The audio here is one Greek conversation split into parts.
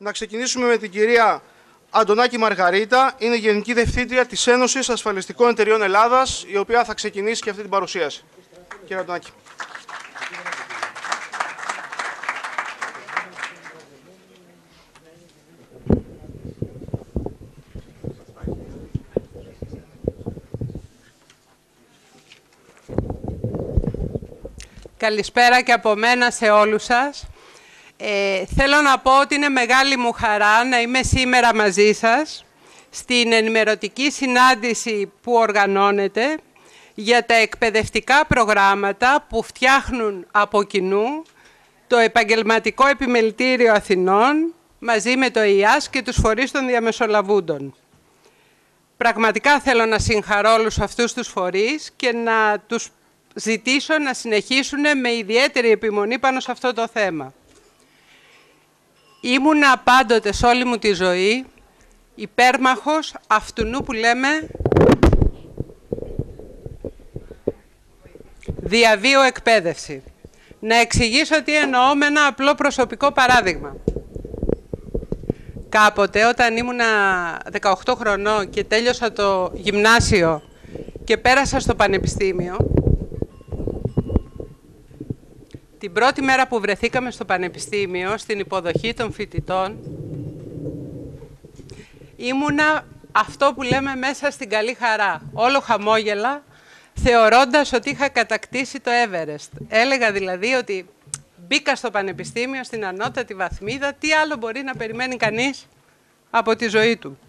Να ξεκινήσουμε με την κυρία Αντωνάκη Μαργαρίτα. Είναι Γενική Διευθύντρια της Ένωσης Ασφαλιστικών Εταιριών Ελλάδας, η οποία θα ξεκινήσει και αυτή την παρουσίαση. Κύριε Αντωνάκη. Καλησπέρα και από μένα σε όλους σας. Θέλω να πω ότι είναι μεγάλη μου χαρά να είμαι σήμερα μαζί σας στην ενημερωτική συνάντηση που οργανώνεται για τα εκπαιδευτικά προγράμματα που φτιάχνουν από κοινού το Επαγγελματικό Επιμελητήριο Αθηνών μαζί με το ΕΙΑΣ και τους φορείς των διαμεσολαβούντων. Πραγματικά θέλω να συγχαρώ όλους αυτούς τους φορείς και να τους ζητήσω να συνεχίσουν με ιδιαίτερη επιμονή πάνω σε αυτό το θέμα. Ήμουνα πάντοτε σε όλη μου τη ζωή υπέρμαχος αυτού που λέμε διαβίου εκπαίδευση. Να εξηγήσω τι εννοώ με ένα απλό προσωπικό παράδειγμα. Κάποτε όταν ήμουνα 18 χρονών και τέλειωσα το γυμνάσιο και πέρασα στο πανεπιστήμιο, την πρώτη μέρα που βρεθήκαμε στο πανεπιστήμιο, στην υποδοχή των φοιτητών, ήμουνα αυτό που λέμε μέσα στην καλή χαρά. Όλο χαμόγελα, θεωρώντας ότι είχα κατακτήσει το Everest. Έλεγα δηλαδή ότι μπήκα στο πανεπιστήμιο, στην ανώτατη βαθμίδα, τι άλλο μπορεί να περιμένει κανείς από τη ζωή του.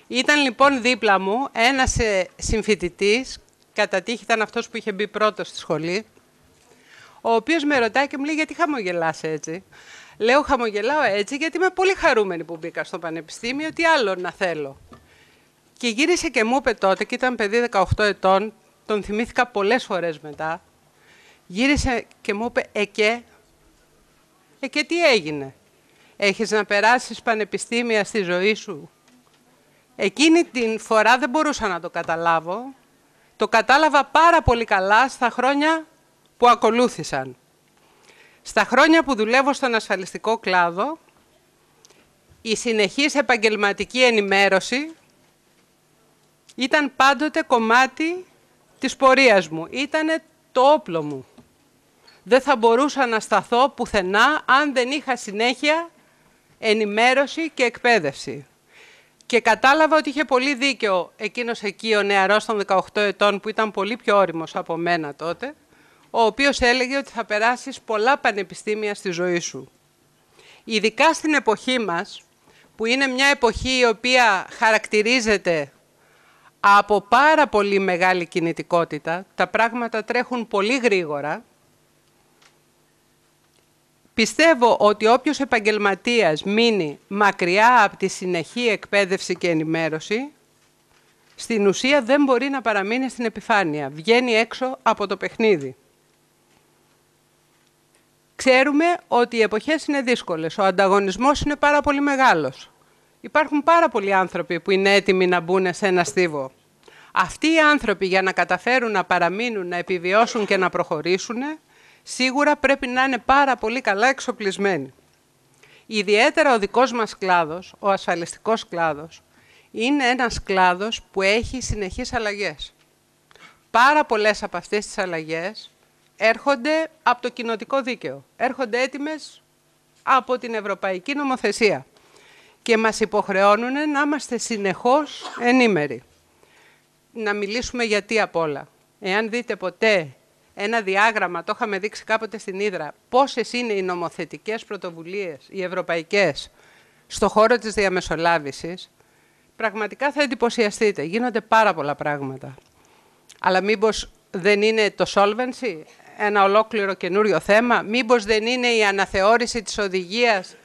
Ήταν λοιπόν δίπλα μου ένας συμφοιτητής, κατά τύχη ήταν αυτός που είχε μπει πρώτος στη σχολή, ο οποίος με ρωτάει και μου λέει γιατί χαμογελάς έτσι. Λέω χαμογελάω έτσι γιατί είμαι πολύ χαρούμενη που μπήκα στο πανεπιστήμιο, τι άλλο να θέλω. Και γύρισε και μου είπε τότε, και ήταν παιδί 18 ετών, τον θυμήθηκα πολλές φορές μετά, γύρισε και μου είπε και τι έγινε. Έχεις να περάσεις πανεπιστήμια στη ζωή σου. Εκείνη την φορά δεν μπορούσα να το καταλάβω. Το κατάλαβα πάρα πολύ καλά στα χρόνια που ακολούθησαν. Στα χρόνια που δουλεύω στον ασφαλιστικό κλάδο, η συνεχής επαγγελματική ενημέρωση ήταν πάντοτε κομμάτι της πορείας μου. Ήτανε το όπλο μου. Δεν θα μπορούσα να σταθώ πουθενά αν δεν είχα συνέχεια ενημέρωση και εκπαίδευση. Και κατάλαβα ότι είχε πολύ δίκιο εκείνος εκεί ο νεαρός των 18 ετών που ήταν πολύ πιο όριμος από μένα τότε, ο οποίος έλεγε ότι θα περάσεις πολλά πανεπιστήμια στη ζωή σου. Ειδικά στην εποχή μας, που είναι μια εποχή η οποία χαρακτηρίζεται από πάρα πολύ μεγάλη κινητικότητα, τα πράγματα τρέχουν πολύ γρήγορα, πιστεύω ότι όποιος επαγγελματίας μείνει μακριά από τη συνεχή εκπαίδευση και ενημέρωση, στην ουσία δεν μπορεί να παραμείνει στην επιφάνεια, βγαίνει έξω από το παιχνίδι. Ξέρουμε ότι οι εποχές είναι δύσκολες, ο ανταγωνισμός είναι πάρα πολύ μεγάλος. Υπάρχουν πάρα πολλοί άνθρωποι που είναι έτοιμοι να μπουν σε ένα στίβο. Αυτοί οι άνθρωποι για να καταφέρουν να παραμείνουν, να επιβιώσουν και να προχωρήσουν, σίγουρα πρέπει να είναι πάρα πολύ καλά εξοπλισμένοι. Ιδιαίτερα ο δικός μας κλάδος, ο ασφαλιστικός κλάδος, είναι ένας κλάδος που έχει συνεχείς αλλαγές. Πάρα πολλές από αυτές τις αλλαγές έρχονται από το κοινοτικό δίκαιο, έρχονται έτοιμες από την ευρωπαϊκή νομοθεσία και μας υποχρεώνουν να είμαστε συνεχώς ενήμεροι. Να μιλήσουμε γιατί απ' όλα. Εάν δείτε ποτέ ένα διάγραμμα, το είχαμε δείξει κάποτε στην Ύδρα, πόσες είναι οι νομοθετικές πρωτοβουλίες, οι ευρωπαϊκές, στο χώρο της διαμεσολάβησης, πραγματικά θα εντυπωσιαστείτε. Γίνονται πάρα πολλά πράγματα. Αλλά μήπως δεν είναι το solvency, ένα ολόκληρο καινούριο θέμα, μήπως δεν είναι η αναθεώρηση της οδηγίας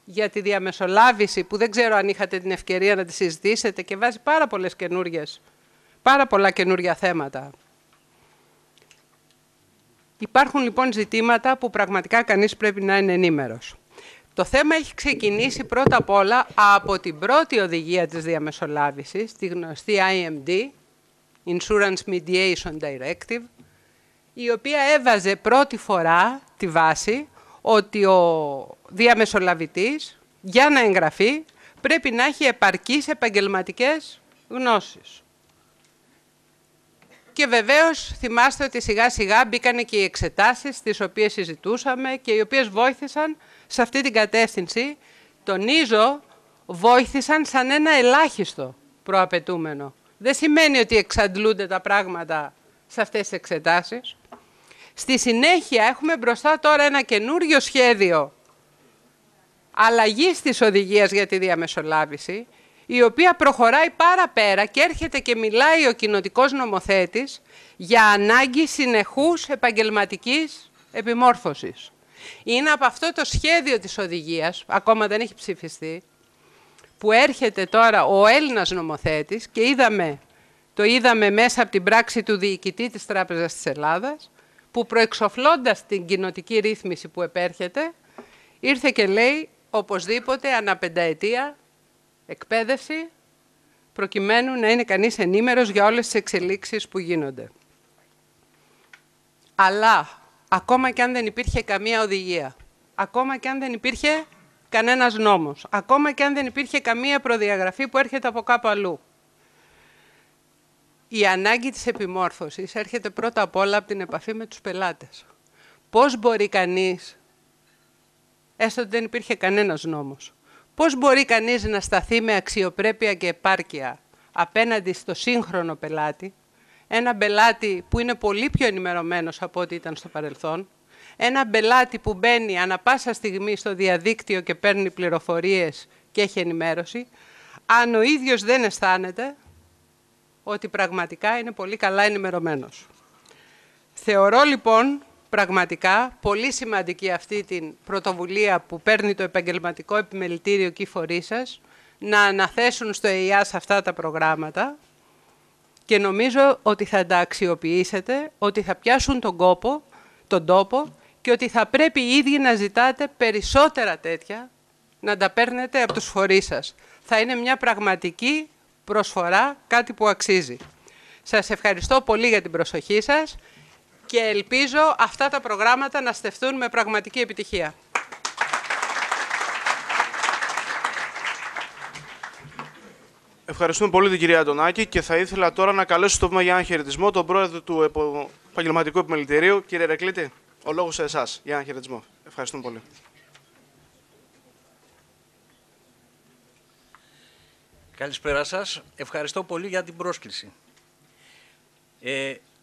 για τη διαμεσολάβηση, που δεν ξέρω αν είχατε την ευκαιρία να τη συζητήσετε και βάζει πάρα πολλά καινούρια θέματα. Υπάρχουν λοιπόν ζητήματα που πραγματικά κανείς πρέπει να είναι ενήμερος. Το θέμα έχει ξεκινήσει πρώτα απ' όλα από την πρώτη οδηγία της διαμεσολάβησης, τη γνωστή IMD, Insurance Mediation Directive, η οποία έβαζε πρώτη φορά τη βάση ότι ο διαμεσολαβητής για να εγγραφεί, πρέπει να έχει επαρκείς επαγγελματικές γνώσεις. Και βεβαίως θυμάστε ότι σιγά σιγά μπήκανε και οι εξετάσεις τις οποίες συζητούσαμε και οι οποίες βοήθησαν σε αυτή την κατεύθυνση. Τονίζω, βοήθησαν σαν ένα ελάχιστο προαπαιτούμενο. Δεν σημαίνει ότι εξαντλούνται τα πράγματα σε αυτές τις εξετάσεις. Στη συνέχεια έχουμε μπροστά τώρα ένα καινούριο σχέδιο αλλαγής της οδηγίας για τη διαμεσολάβηση, η οποία προχωράει παραπέρα και έρχεται και μιλάει ο κοινοτικός νομοθέτης για ανάγκη συνεχούς επαγγελματικής επιμόρφωσης. Είναι από αυτό το σχέδιο της οδηγίας, ακόμα δεν έχει ψηφιστεί, που έρχεται τώρα ο Έλληνας νομοθέτης και το είδαμε μέσα από την πράξη του διοικητή της Τράπεζας της Ελλάδας, που προεξοφλώντας την κοινοτική ρύθμιση που επέρχεται, ήρθε και λέει οπωσδήποτε ανά πενταετία εκπαίδευση, προκειμένου να είναι κανείς ενήμερος για όλες τις εξελίξεις που γίνονται. Αλλά, ακόμα και αν δεν υπήρχε καμία οδηγία, ακόμα και αν δεν υπήρχε κανένας νόμος, ακόμα και αν δεν υπήρχε καμία προδιαγραφή που έρχεται από κάπου αλλού, η ανάγκη της επιμόρφωσης έρχεται πρώτα απ' όλα από την επαφή με τους πελάτες. Πώς μπορεί κανείς, έστω ότι δεν υπήρχε κανένας νόμος, πώς μπορεί κανείς να σταθεί με αξιοπρέπεια και επάρκεια απέναντι στο σύγχρονο πελάτη, ένα πελάτη που είναι πολύ πιο ενημερωμένος από ό,τι ήταν στο παρελθόν, ένα πελάτη που μπαίνει ανα πάσα στιγμή στο διαδίκτυο και παίρνει πληροφορίες και έχει ενημέρωση, αν ο ίδιος δεν αισθάνεται ότι πραγματικά είναι πολύ καλά ενημερωμένος. Θεωρώ λοιπόν πραγματικά πολύ σημαντική αυτή την πρωτοβουλία που παίρνει το Επαγγελματικό Επιμελητήριο και οι φορείς σας να αναθέσουν στο ΕΙΑΣ αυτά τα προγράμματα και νομίζω ότι θα τα αξιοποιήσετε, ότι θα πιάσουν τον τόπο και ότι θα πρέπει οι ίδιοι να ζητάτε περισσότερα τέτοια, να τα παίρνετε από τους φορείς σας. Θα είναι μια πραγματική προσφορά, κάτι που αξίζει. Σας ευχαριστώ πολύ για την προσοχή σας και ελπίζω αυτά τα προγράμματα να στεφθούν με πραγματική επιτυχία. Ευχαριστούμε πολύ την κυρία Αντωνάκη και θα ήθελα τώρα να καλέσω στο βήμα για έναν χαιρετισμό τον πρόεδρο του Επαγγελματικού Επιμελητηρίου. Κύριε Ρεκλίτη, ο λόγος σε εσάς για έναν χαιρετισμό. Ευχαριστούμε πολύ. Καλησπέρα σας. Ευχαριστώ πολύ για την πρόσκληση.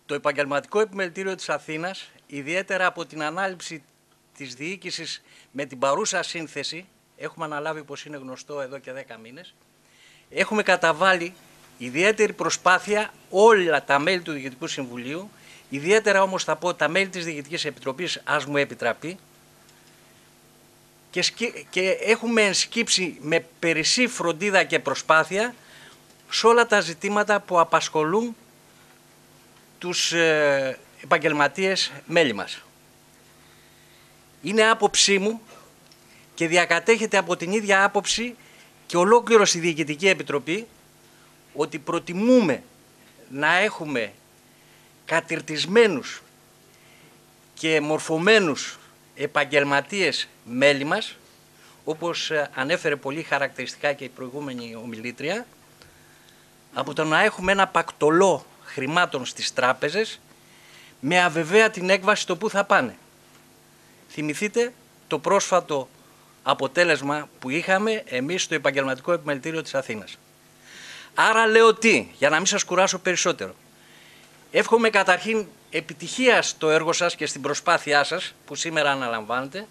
Το Επαγγελματικό Επιμελητήριο της Αθήνας, ιδιαίτερα από την ανάληψη της διοίκησης με την παρούσα σύνθεση, έχουμε αναλάβει, όπως είναι γνωστό, εδώ και 10 μήνες, έχουμε καταβάλει ιδιαίτερη προσπάθεια όλα τα μέλη του Διοικητικού Συμβουλίου, ιδιαίτερα όμως θα πω τα μέλη της Διοικητικής Επιτροπής, ας μου επιτραπεί, και έχουμε ενσκύψει με περισσή φροντίδα και προσπάθεια σε όλα τα ζητήματα που απασχολούν τους επαγγελματίες μέλη μας. Είναι άποψή μου και διακατέχεται από την ίδια άποψη και ολόκληρος η Διοικητική Επιτροπή ότι προτιμούμε να έχουμε κατηρτισμένους και μορφωμένους επαγγελματίες μέλη μας, όπως ανέφερε πολύ χαρακτηριστικά και η προηγούμενη ομιλήτρια, από το να έχουμε ένα πακτολό χρημάτων στις τράπεζες με αβεβαία την έκβαση στο που θα πάνε. Θυμηθείτε το πρόσφατο αποτέλεσμα που είχαμε εμείς στο Επαγγελματικό Επιμελητήριο της Αθήνας. Άρα λέω τι, για να μην σας κουράσω περισσότερο. Εύχομαι καταρχήν επιτυχία στο έργο σας και στην προσπάθειά σας που σήμερα αναλαμβάνετε.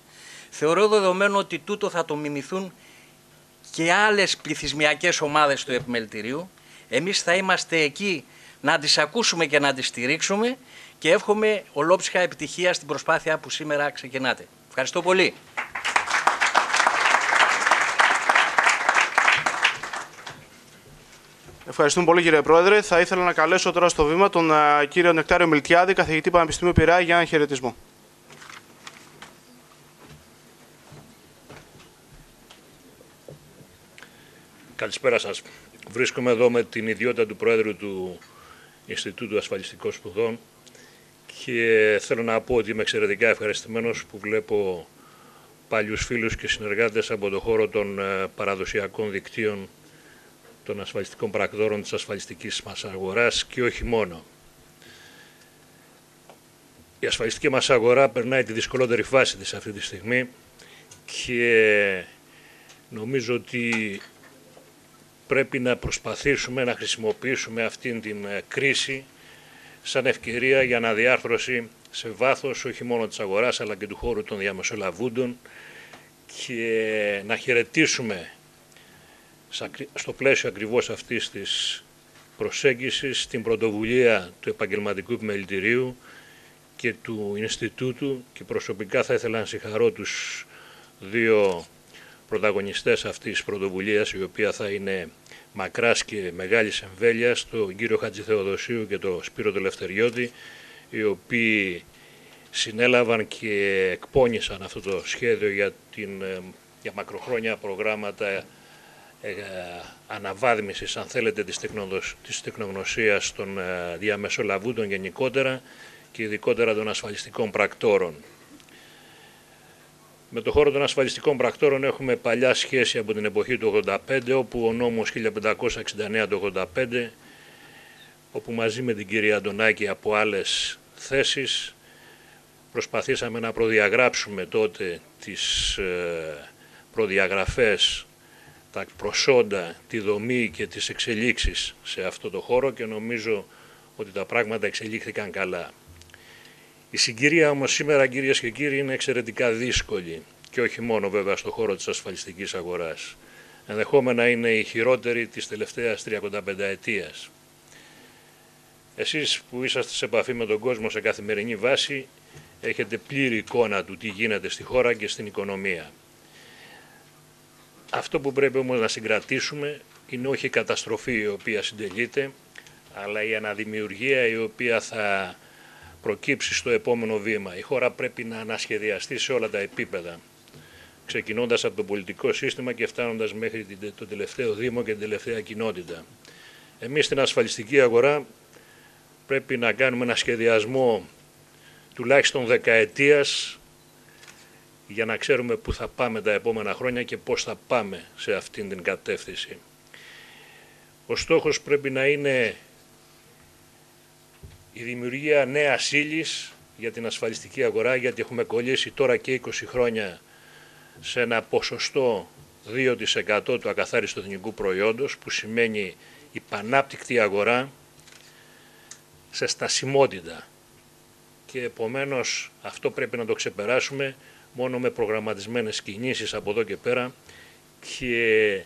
Θεωρώ δεδομένο ότι τούτο θα το μιμηθούν και άλλες πληθυσμιακές ομάδες του Επιμελητηρίου. Εμείς θα είμαστε εκεί να τις ακούσουμε και να τις στηρίξουμε και εύχομαι ολόψυχα επιτυχία στην προσπάθεια που σήμερα ξεκινάτε. Ευχαριστώ πολύ. Ευχαριστούμε πολύ κύριε Πρόεδρε. Θα ήθελα να καλέσω τώρα στο βήμα τον κύριο Νεκτάριο Μιλτιάδη, καθηγητή Πανεπιστημίου Πειραιά, για έναν χαιρετισμό. Καλησπέρα σας. Βρίσκομαι εδώ με την ιδιότητα του Πρόεδρου του Ινστιτούτου Ασφαλιστικών Σπουδών και θέλω να πω ότι είμαι εξαιρετικά ευχαριστημένος που βλέπω παλιούς φίλους και συνεργάτες από το χώρο των παραδοσιακών δικτύων των ασφαλιστικών πρακτόρων της ασφαλιστικής μας αγοράς και όχι μόνο. Η ασφαλιστική μας αγορά περνάει τη δυσκολότερη φάση της αυτή τη στιγμή και νομίζω ότι πρέπει να προσπαθήσουμε να χρησιμοποιήσουμε αυτήν την κρίση σαν ευκαιρία για αναδιάρθρωση σε βάθος όχι μόνο της αγοράς αλλά και του χώρου των διαμεσολαβούντων και να χαιρετήσουμε στο πλαίσιο ακριβώς αυτής της προσέγγισης την πρωτοβουλία του Επαγγελματικού Επιμελητηρίου και του Ινστιτούτου και προσωπικά θα ήθελα να συγχαρώ τους δύο πρωταγωνιστές αυτής της πρωτοβουλίας, η οποία θα είναι μακράς και μεγάλης εμβέλειας, τον κύριο Χατζηθεοδοσίου και τον Σπύρο Ελευθεριώτη, οι οποίοι συνέλαβαν και εκπώνησαν αυτό το σχέδιο για μακροχρόνια προγράμματα αναβάθμισης, αν θέλετε, της τεχνογνωσίας των διαμεσολαβούντων γενικότερα και ειδικότερα των ασφαλιστικών πρακτόρων. Με το χώρο των ασφαλιστικών πρακτόρων έχουμε παλιά σχέση από την εποχή του 1985, όπου ο νόμος 1569 του 1985, όπου μαζί με την κυρία Αντωνάκη από άλλες θέσεις προσπαθήσαμε να προδιαγράψουμε τότε τις προδιαγραφές, τα προσόντα, τη δομή και τις εξελίξεις σε αυτό το χώρο και νομίζω ότι τα πράγματα εξελίχθηκαν καλά. Η συγκυρία όμως σήμερα, κυρίες και κύριοι, είναι εξαιρετικά δύσκολη και όχι μόνο βέβαια στο χώρο της ασφαλιστικής αγοράς. Ενδεχόμενα είναι η χειρότερη της τελευταίας 35 ετίας. Εσείς που είσαστε σε επαφή με τον κόσμο σε καθημερινή βάση έχετε πλήρη εικόνα του τι γίνεται στη χώρα και στην οικονομία. Αυτό που πρέπει όμως να συγκρατήσουμε είναι όχι η καταστροφή η οποία συντελείται, αλλά η αναδημιουργία η οποία θα προκύψει στο επόμενο βήμα. Η χώρα πρέπει να ανασχεδιαστεί σε όλα τα επίπεδα, ξεκινώντας από το πολιτικό σύστημα και φτάνοντας μέχρι το τελευταίο δήμο και την τελευταία κοινότητα. Εμείς στην ασφαλιστική αγορά πρέπει να κάνουμε ένα σχεδιασμό τουλάχιστον δεκαετίας για να ξέρουμε πού θα πάμε τα επόμενα χρόνια και πώς θα πάμε σε αυτήν την κατεύθυνση. Ο στόχος πρέπει να είναι η δημιουργία νέας ύλης για την ασφαλιστική αγορά, γιατί έχουμε κολλήσει τώρα και 20 χρόνια σε ένα ποσοστό 2% του ακαθάριστου εθνικού προϊόντος, που σημαίνει η πανάπτυκτη αγορά σε στασιμότητα. Και επομένως αυτό πρέπει να το ξεπεράσουμε μόνο με προγραμματισμένες κινήσεις από εδώ και πέρα και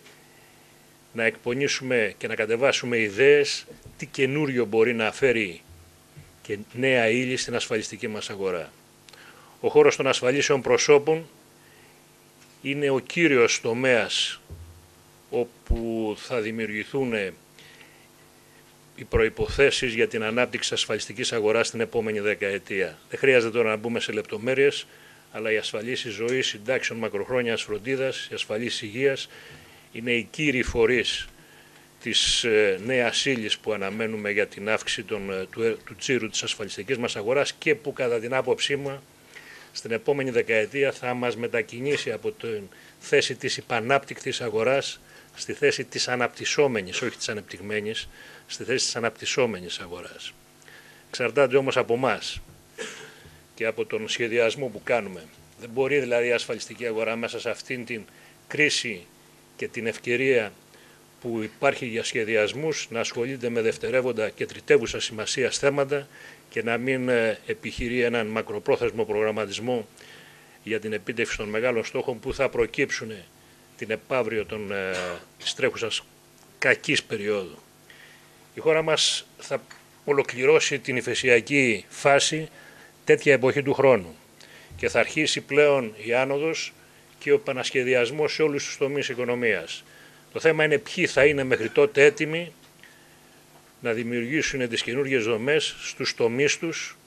να εκπονήσουμε και να κατεβάσουμε ιδέες τι καινούριο μπορεί να φέρει και νέα ύλη στην ασφαλιστική μας αγορά. Ο χώρος των ασφαλίσεων προσώπων είναι ο κύριος τομέας όπου θα δημιουργηθούν οι προϋποθέσεις για την ανάπτυξη ασφαλιστικής αγοράς στην επόμενη δεκαετία. Δεν χρειάζεται τώρα να μπούμε σε λεπτομέρειες, αλλά οι ασφαλίσεις ζωής, συντάξεων μακροχρόνιας φροντίδας, οι ασφαλίσεις υγείας είναι οι κύριοι φορείς της νέας ύλης που αναμένουμε για την αύξηση του τζίρου της ασφαλιστικής μας αγοράς και που κατά την άποψή μου στην επόμενη δεκαετία θα μας μετακινήσει από την θέση της υπανάπτυκτης αγοράς στη θέση της αναπτυσσόμενης, όχι της ανεπτυγμένης, στη θέση της αναπτυσσόμενης αγοράς. Εξαρτάται όμως από εμάς και από τον σχεδιασμό που κάνουμε. Δεν μπορεί δηλαδή η ασφαλιστική αγορά μέσα σε αυτήν την κρίση και την ευκαιρία που υπάρχει για σχεδιασμούς να ασχολείται με δευτερεύοντα και τριτεύουσα σημασίας θέματα και να μην επιχειρεί έναν μακροπρόθεσμο προγραμματισμό για την επίτευξη των μεγάλων στόχων που θα προκύψουν την επαύριο της τρέχουσας κακής περίοδου. Η χώρα μας θα ολοκληρώσει την υφεσιακή φάση τέτοια εποχή του χρόνου και θα αρχίσει πλέον η άνοδος και ο επανασχεδιασμός σε όλους τους τομείς οικονομίας. Το θέμα είναι ποιοι θα είναι μέχρι τότε έτοιμοι να δημιουργήσουν τις καινούργιες δομές στους τομείς τους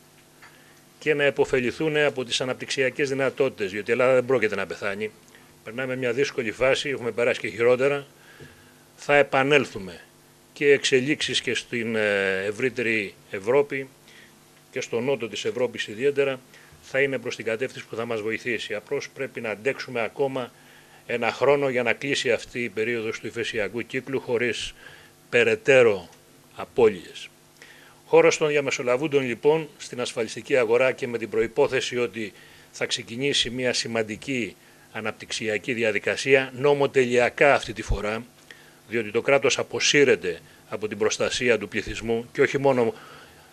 και να επωφεληθούν από τις αναπτυξιακές δυνατότητες, γιατί η Ελλάδα δεν πρόκειται να πεθάνει. Περνάμε μια δύσκολη φάση, έχουμε περάσει και χειρότερα, θα επανέλθουμε και εξελίξεις και στην ευρύτερη Ευρώπη και στο νότο της Ευρώπης ιδιαίτερα θα είναι προς την κατεύθυνση που θα μας βοηθήσει. Απλώς πρέπει να αντέξουμε ακόμα ένα χρόνο για να κλείσει αυτή η περίοδος του υφεσιακού κύκλου χωρίς περαιτέρω απώλειες. Χώρος των διαμεσολαβούντων λοιπόν στην ασφαλιστική αγορά και με την προϋπόθεση ότι θα ξεκινήσει μια σημαντική αναπτυξιακή διαδικασία, νομοτελειακά αυτή τη φορά, διότι το κράτος αποσύρεται από την προστασία του πληθυσμού και όχι μόνο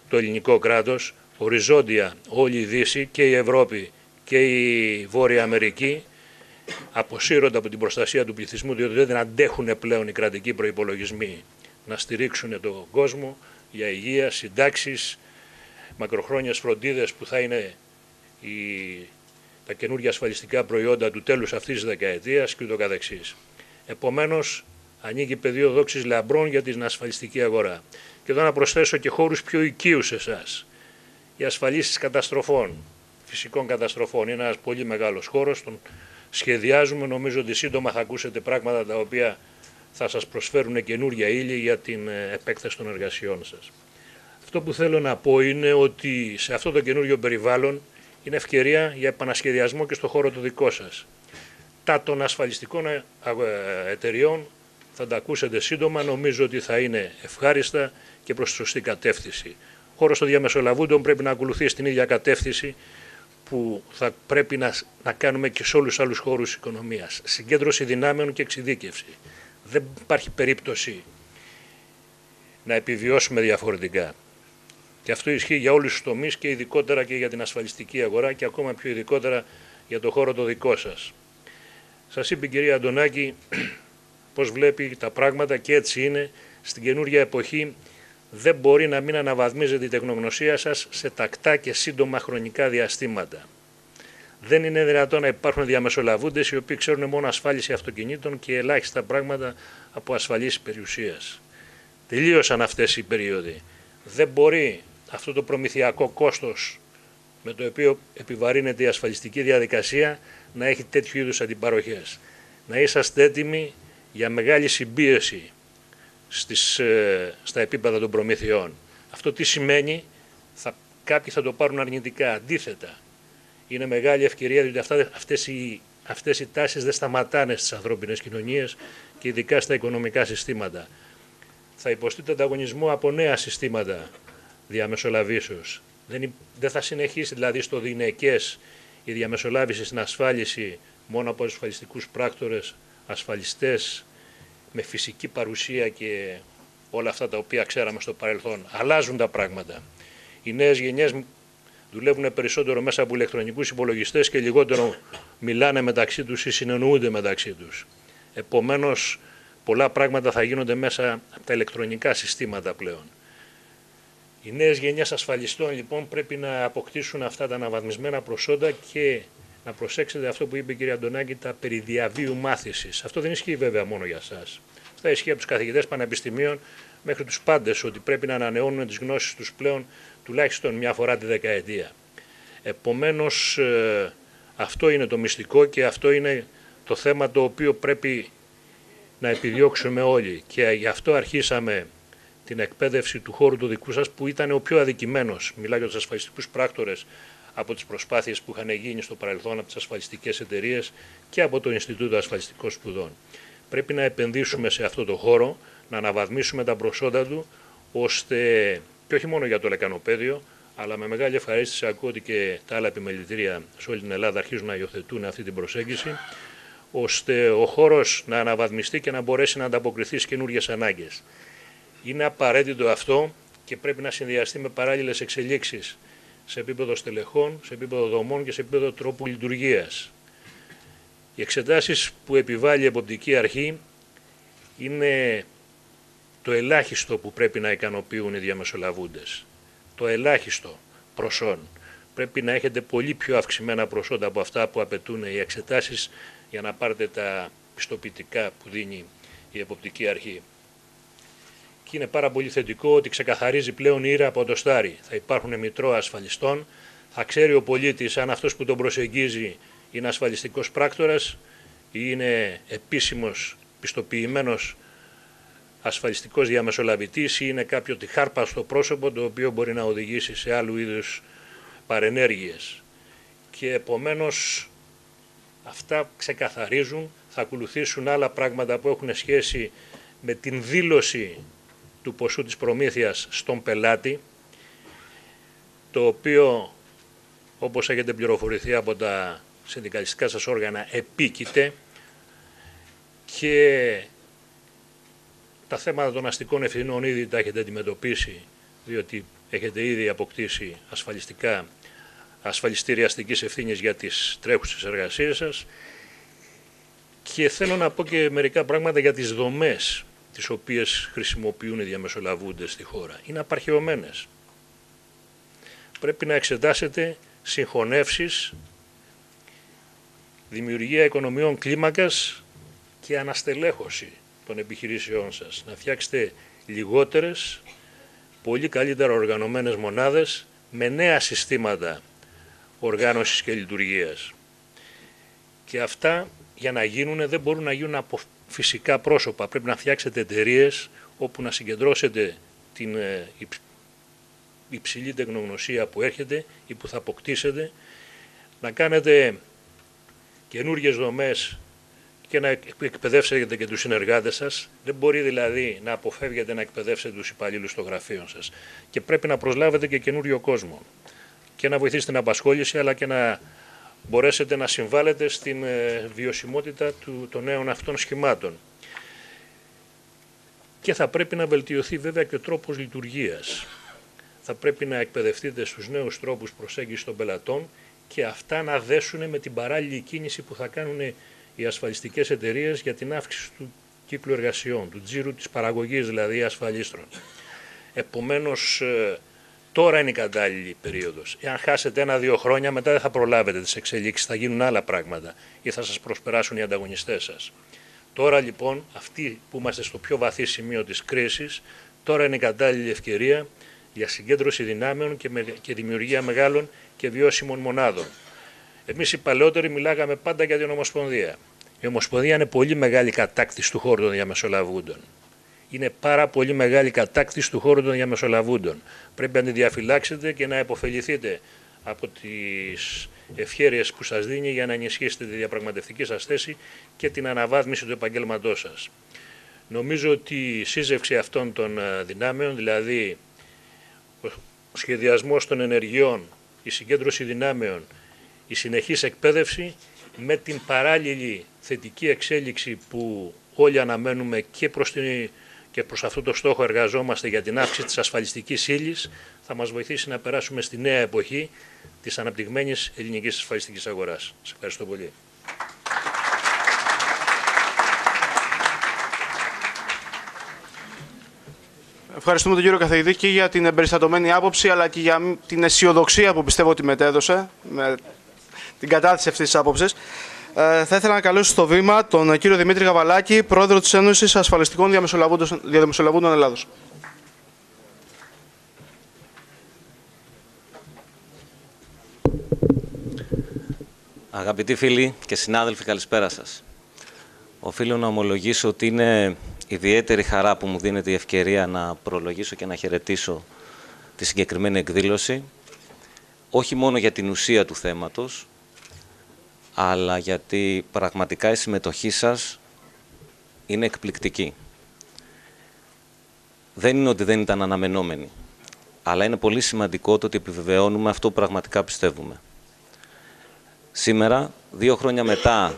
το ελληνικό κράτος, οριζόντια όλη η Δύση και η Ευρώπη και η Βόρεια Αμερική αποσύρονται από την προστασία του πληθυσμού, διότι δεν αντέχουν πλέον οι κρατικοί προϋπολογισμοί να στηρίξουν τον κόσμο για υγεία, συντάξεις, μακροχρόνιες φροντίδες που θα είναι τα καινούργια ασφαλιστικά προϊόντα του τέλους αυτής της δεκαετίας και ούτω καθεξής. Επομένως, ανοίγει πεδίο δόξης λαμπρών για την ασφαλιστική αγορά. Και εδώ να προσθέσω και χώρους πιο οικείους σε εσάς. Οι ασφαλίσεις καταστροφών, φυσικών καταστροφών, είναι ένας πολύ μεγάλος χώρος, τον σχεδιάζουμε, νομίζω ότι σύντομα θα ακούσετε πράγματα τα οποία θα σας προσφέρουν καινούργια ύλη για την επέκταση των εργασιών σας. Αυτό που θέλω να πω είναι ότι σε αυτό το καινούργιο περιβάλλον είναι ευκαιρία για επανασχεδιασμό και στο χώρο το δικό σας. Τα των ασφαλιστικών εταιριών θα τα ακούσετε σύντομα, νομίζω ότι θα είναι ευχάριστα και προς τη σωστή κατεύθυνση. Ο χώρος των διαμεσολαβούντων πρέπει να ακολουθεί στην ίδια κατεύθυνση που θα πρέπει να κάνουμε και σε όλους τους άλλους χώρους οικονομίας. Συγκέντρωση δυνάμεων και εξειδίκευση. Δεν υπάρχει περίπτωση να επιβιώσουμε διαφορετικά. Και αυτό ισχύει για όλους τους τομείς και ειδικότερα και για την ασφαλιστική αγορά και ακόμα πιο ειδικότερα για το χώρο το δικό σας. Σας είπε η κυρία Αντωνάκη πώς βλέπει τα πράγματα και έτσι είναι. Στην καινούργια εποχή δεν μπορεί να μην αναβαθμίζεται η τεχνογνωσία σας σε τακτά και σύντομα χρονικά διαστήματα. Δεν είναι δυνατόν να υπάρχουν διαμεσολαβούντες οι οποίοι ξέρουν μόνο ασφάλιση αυτοκινήτων και ελάχιστα πράγματα από ασφαλής περιουσίας. Τελείωσαν αυτές οι περίοδοι. Δεν μπορεί αυτό το προμηθειακό κόστος με το οποίο επιβαρύνεται η ασφαλιστική διαδικασία να έχει τέτοιου είδους αντιπαροχές. Να είσαστε έτοιμοι για μεγάλη συμπίεση στα επίπεδα των προμηθειών. Αυτό τι σημαίνει? Κάποιοι θα το πάρουν αρνητικά. Αντίθετα, είναι μεγάλη ευκαιρία διότι αυτές οι τάσεις δεν σταματάνε στις ανθρώπινες κοινωνίες και ειδικά στα οικονομικά συστήματα. Θα υποστείτε ανταγωνισμό από νέα συστήματα διαμεσολαβήσεως. Δεν θα συνεχίσει δηλαδή στο διηνεκές η διαμεσολάβηση στην ασφάλιση μόνο από ασφαλιστικούς πράκτορες, ασφαλιστές με φυσική παρουσία και όλα αυτά τα οποία ξέραμε στο παρελθόν. Αλλάζουν τα πράγματα. Οι νέες γενιές δουλεύουν περισσότερο μέσα από ηλεκτρονικούς υπολογιστές και λιγότερο μιλάνε μεταξύ τους ή συνεννοούνται μεταξύ τους. Επομένως, πολλά πράγματα θα γίνονται μέσα από τα ηλεκτρονικά συστήματα πλέον. Οι νέες γενιές ασφαλιστών λοιπόν πρέπει να αποκτήσουν αυτά τα αναβαθμισμένα προσόντα και να προσέξετε αυτό που είπε η κυρία Αντωνάκη, τα περί διαβίου μάθησης. Αυτό δεν ισχύει βέβαια μόνο για εσάς. Θα ισχύει από τους καθηγητές πανεπιστημίων μέχρι τους πάντες ότι πρέπει να ανανεώνουν τις γνώσεις τους πλέον τουλάχιστον μια φορά τη δεκαετία. Επομένως αυτό είναι το μυστικό και αυτό είναι το θέμα το οποίο πρέπει να επιδιώξουμε όλοι και γι' αυτό αρχίσαμε την εκπαίδευση του χώρου του δικού σας που ήταν ο πιο αδικημένος. Μιλάω για τους ασφαλιστικούς πράκτορες από τις προσπάθειες που είχαν γίνει στο παρελθόν από τις ασφαλιστικές εταιρείες και από το Ινστιτούτο Ασφαλιστικών Σπουδών. Πρέπει να επενδύσουμε σε αυτό το χώρο, να αναβαθμίσουμε τα προσόντα του, ώστε και όχι μόνο για το λεκανοπαίδιο, αλλά με μεγάλη ευχαρίστηση ακούω ότι και τα άλλα επιμελητήρια σε όλη την Ελλάδα αρχίζουν να υιοθετούν αυτή την προσέγγιση, ώστε ο χώρος να αναβαθμιστεί και να μπορέσει να ανταποκριθεί στις καινούργιες ανάγκες. Είναι απαραίτητο αυτό και πρέπει να συνδυαστεί με παράλληλες εξελίξεις σε επίπεδο στελεχών, σε επίπεδο δομών και σε επίπεδο τρόπου λειτουργίας. Οι εξετάσεις που επιβάλλει η Εποπτική Αρχή είναι το ελάχιστο που πρέπει να ικανοποιούν οι διαμεσολαβούντες. Το ελάχιστο προσόν. Πρέπει να έχετε πολύ πιο αυξημένα προσόντα από αυτά που απαιτούν οι εξετάσεις για να πάρετε τα πιστοποιητικά που δίνει η Εποπτική Αρχή. Και είναι πάρα πολύ θετικό ότι ξεκαθαρίζει πλέον η ήρα από το στάρι. Θα υπάρχουν μητρώα ασφαλιστών, θα ξέρει ο πολίτης αν αυτός που τον προσεγγίζει είναι ασφαλιστικός πράκτορας ή είναι επίσημος πιστοποιημένος ασφαλιστικός διαμεσολαβητής ή είναι κάποιο τυχάρπαστο πρόσωπο το οποίο μπορεί να οδηγήσει σε άλλου είδους παρενέργειες. και επομένως αυτά ξεκαθαρίζουν. Θα ακολουθήσουν άλλα πράγματα που έχουν σχέση με την δήλωση του ποσού της προμήθειας στον πελάτη, το οποίο, όπως έχετε πληροφορηθεί από τα συνδικαλιστικά σας όργανα, επίκειται, και τα θέματα των αστικών ευθυνών ήδη τα έχετε αντιμετωπίσει, διότι έχετε ήδη αποκτήσει ασφαλιστήρια αστικής ευθύνης για τις τρέχουσες εργασίες σας. Και θέλω να πω και μερικά πράγματα για τις δομές τις οποίες χρησιμοποιούν οι διαμεσολαβούντες στη χώρα. Είναι απαρχαιωμένες. Πρέπει να εξετάσετε συγχωνεύσεις, δημιουργία οικονομιών κλίμακας και αναστελέχωση των επιχειρήσεών σας. Να φτιάξετε λιγότερες, πολύ καλύτερα οργανωμένες μονάδες με νέα συστήματα οργάνωσης και λειτουργίας. Και αυτά, για να γίνουν, δεν μπορούν να γίνουν από φυσικά πρόσωπα. Πρέπει να φτιάξετε εταιρείες όπου να συγκεντρώσετε την υψηλή τεχνογνωσία που έρχεται ή που θα αποκτήσετε, να κάνετε καινούργιες δομές και να εκπαιδεύσετε και τους συνεργάτες σας. Δεν μπορεί δηλαδή να αποφεύγετε να εκπαιδεύσετε τους υπαλλήλους των γραφείων σας. Και πρέπει να προσλάβετε και καινούριο κόσμο και να βοηθήσετε την απασχόληση, αλλά και να μπορέσετε να συμβάλλετε στην βιωσιμότητα των νέων αυτών σχημάτων. Και θα πρέπει να βελτιωθεί βέβαια και ο τρόπος λειτουργίας. Θα πρέπει να εκπαιδευτείτε στους νέους τρόπους προσέγγισης των πελατών και αυτά να δέσουν με την παράλληλη κίνηση που θα κάνουν οι ασφαλιστικές εταιρείες για την αύξηση του κύκλου εργασιών, του τζίρου της παραγωγής δηλαδή ασφαλίστρων. Επομένως, τώρα είναι η κατάλληλη περίοδος. Εάν χάσετε 1-2 χρόνια, μετά δεν θα προλάβετε τις εξελίξεις, θα γίνουν άλλα πράγματα ή θα σας προσπεράσουν οι ανταγωνιστές σας. Τώρα λοιπόν, αυτοί που είμαστε στο πιο βαθύ σημείο της κρίσης, τώρα είναι η κατάλληλη ευκαιρία για συγκέντρωση δυνάμεων και δημιουργία μεγάλων και βιώσιμων μονάδων. Εμείς οι παλαιότεροι μιλάγαμε πάντα για την Ομοσπονδία. Η Ομοσπονδία είναι πολύ μεγάλη κατάκτηση του χώρου των διαμεσολαβούντων. Είναι πάρα πολύ μεγάλη κατάκτηση του χώρου των διαμεσολαβούντων. Πρέπει να τη διαφυλάξετε και να επωφεληθείτε από τις ευχέρειες που σας δίνει για να ενισχύσετε τη διαπραγματευτική σας θέση και την αναβάθμιση του επαγγέλματός σας. Νομίζω ότι η σύζευξη αυτών των δυνάμεων, δηλαδή ο σχεδιασμός των ενεργειών, η συγκέντρωση δυνάμεων, η συνεχής εκπαίδευση με την παράλληλη θετική εξέλιξη που όλοι αναμένουμε και προς αυτό το στόχο εργαζόμαστε για την αύξηση της ασφαλιστικής ύλης, θα μας βοηθήσει να περάσουμε στη νέα εποχή της αναπτυγμένης ελληνικής ασφαλιστικής αγοράς. Σας ευχαριστώ πολύ. Ευχαριστούμε τον κύριο καθηγητή και για την εμπεριστατωμένη άποψη, αλλά και για την αισιοδοξία που πιστεύω ότι μετέδωσε με την κατάθεση αυτής της άποψης. Θα ήθελα να καλέσω στο βήμα τον κύριο Δημήτρη Γαβαλάκη, πρόεδρο της Ένωσης Ασφαλιστικών Διαμεσολαβούντων Ελλάδος. Αγαπητοί φίλοι και συνάδελφοι, καλησπέρα σας. Οφείλω να ομολογήσω ότι είναι ιδιαίτερη χαρά που μου δίνεται η ευκαιρία να προλογίσω και να χαιρετήσω τη συγκεκριμένη εκδήλωση, όχι μόνο για την ουσία του θέματος, αλλά γιατί πραγματικά η συμμετοχή σας είναι εκπληκτική. Δεν είναι ότι δεν ήταν αναμενόμενη, αλλά είναι πολύ σημαντικό το ότι επιβεβαιώνουμε αυτό που πραγματικά πιστεύουμε. Σήμερα, 2 χρόνια μετά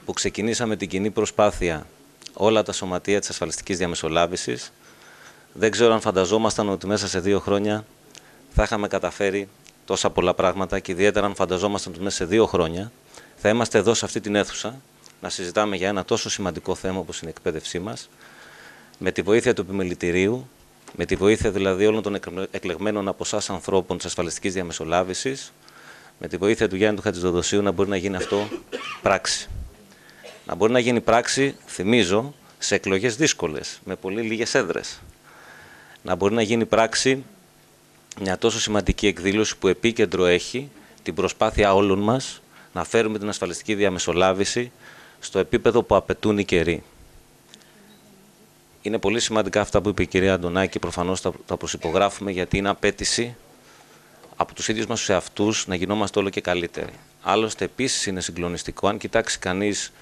που ξεκινήσαμε την κοινή προσπάθεια όλα τα σωματεία της ασφαλιστικής διαμεσολάβησης, δεν ξέρω αν φανταζόμασταν ότι μέσα σε 2 χρόνια θα είχαμε καταφέρει τόσα πολλά πράγματα και ιδιαίτερα αν φανταζόμασταν ότι μέσα σε 2 χρόνια θα είμαστε εδώ σε αυτή την αίθουσα να συζητάμε για ένα τόσο σημαντικό θέμα όπως είναι η εκπαίδευσή μας, με τη βοήθεια του επιμελητηρίου, με τη βοήθεια δηλαδή όλων των εκλεγμένων από εσάς ανθρώπων της ασφαλιστικής διαμεσολάβησης, με τη βοήθεια του Γιάννη του Χατζηδοδοσίου να μπορεί να γίνει αυτό πράξη. Να μπορεί να γίνει πράξη, θυμίζω, σε εκλογές δύσκολες, με πολύ λίγες έδρες. Να μπορεί να γίνει πράξη μια τόσο σημαντική εκδήλωση που επίκεντρο έχει την προσπάθεια όλων μας να φέρουμε την ασφαλιστική διαμεσολάβηση στο επίπεδο που απαιτούν οι καιροί. Είναι πολύ σημαντικά αυτά που είπε η κυρία Αντωνάκη, προφανώς τα προσυπογράφουμε, γιατί είναι απέτηση από τους ίδιους μας τους εαυτούς να γινόμαστε όλο και καλύτεροι. Άλλωστε, επίσης είναι συγκλονιστικό, αν κοιτάξει κανείς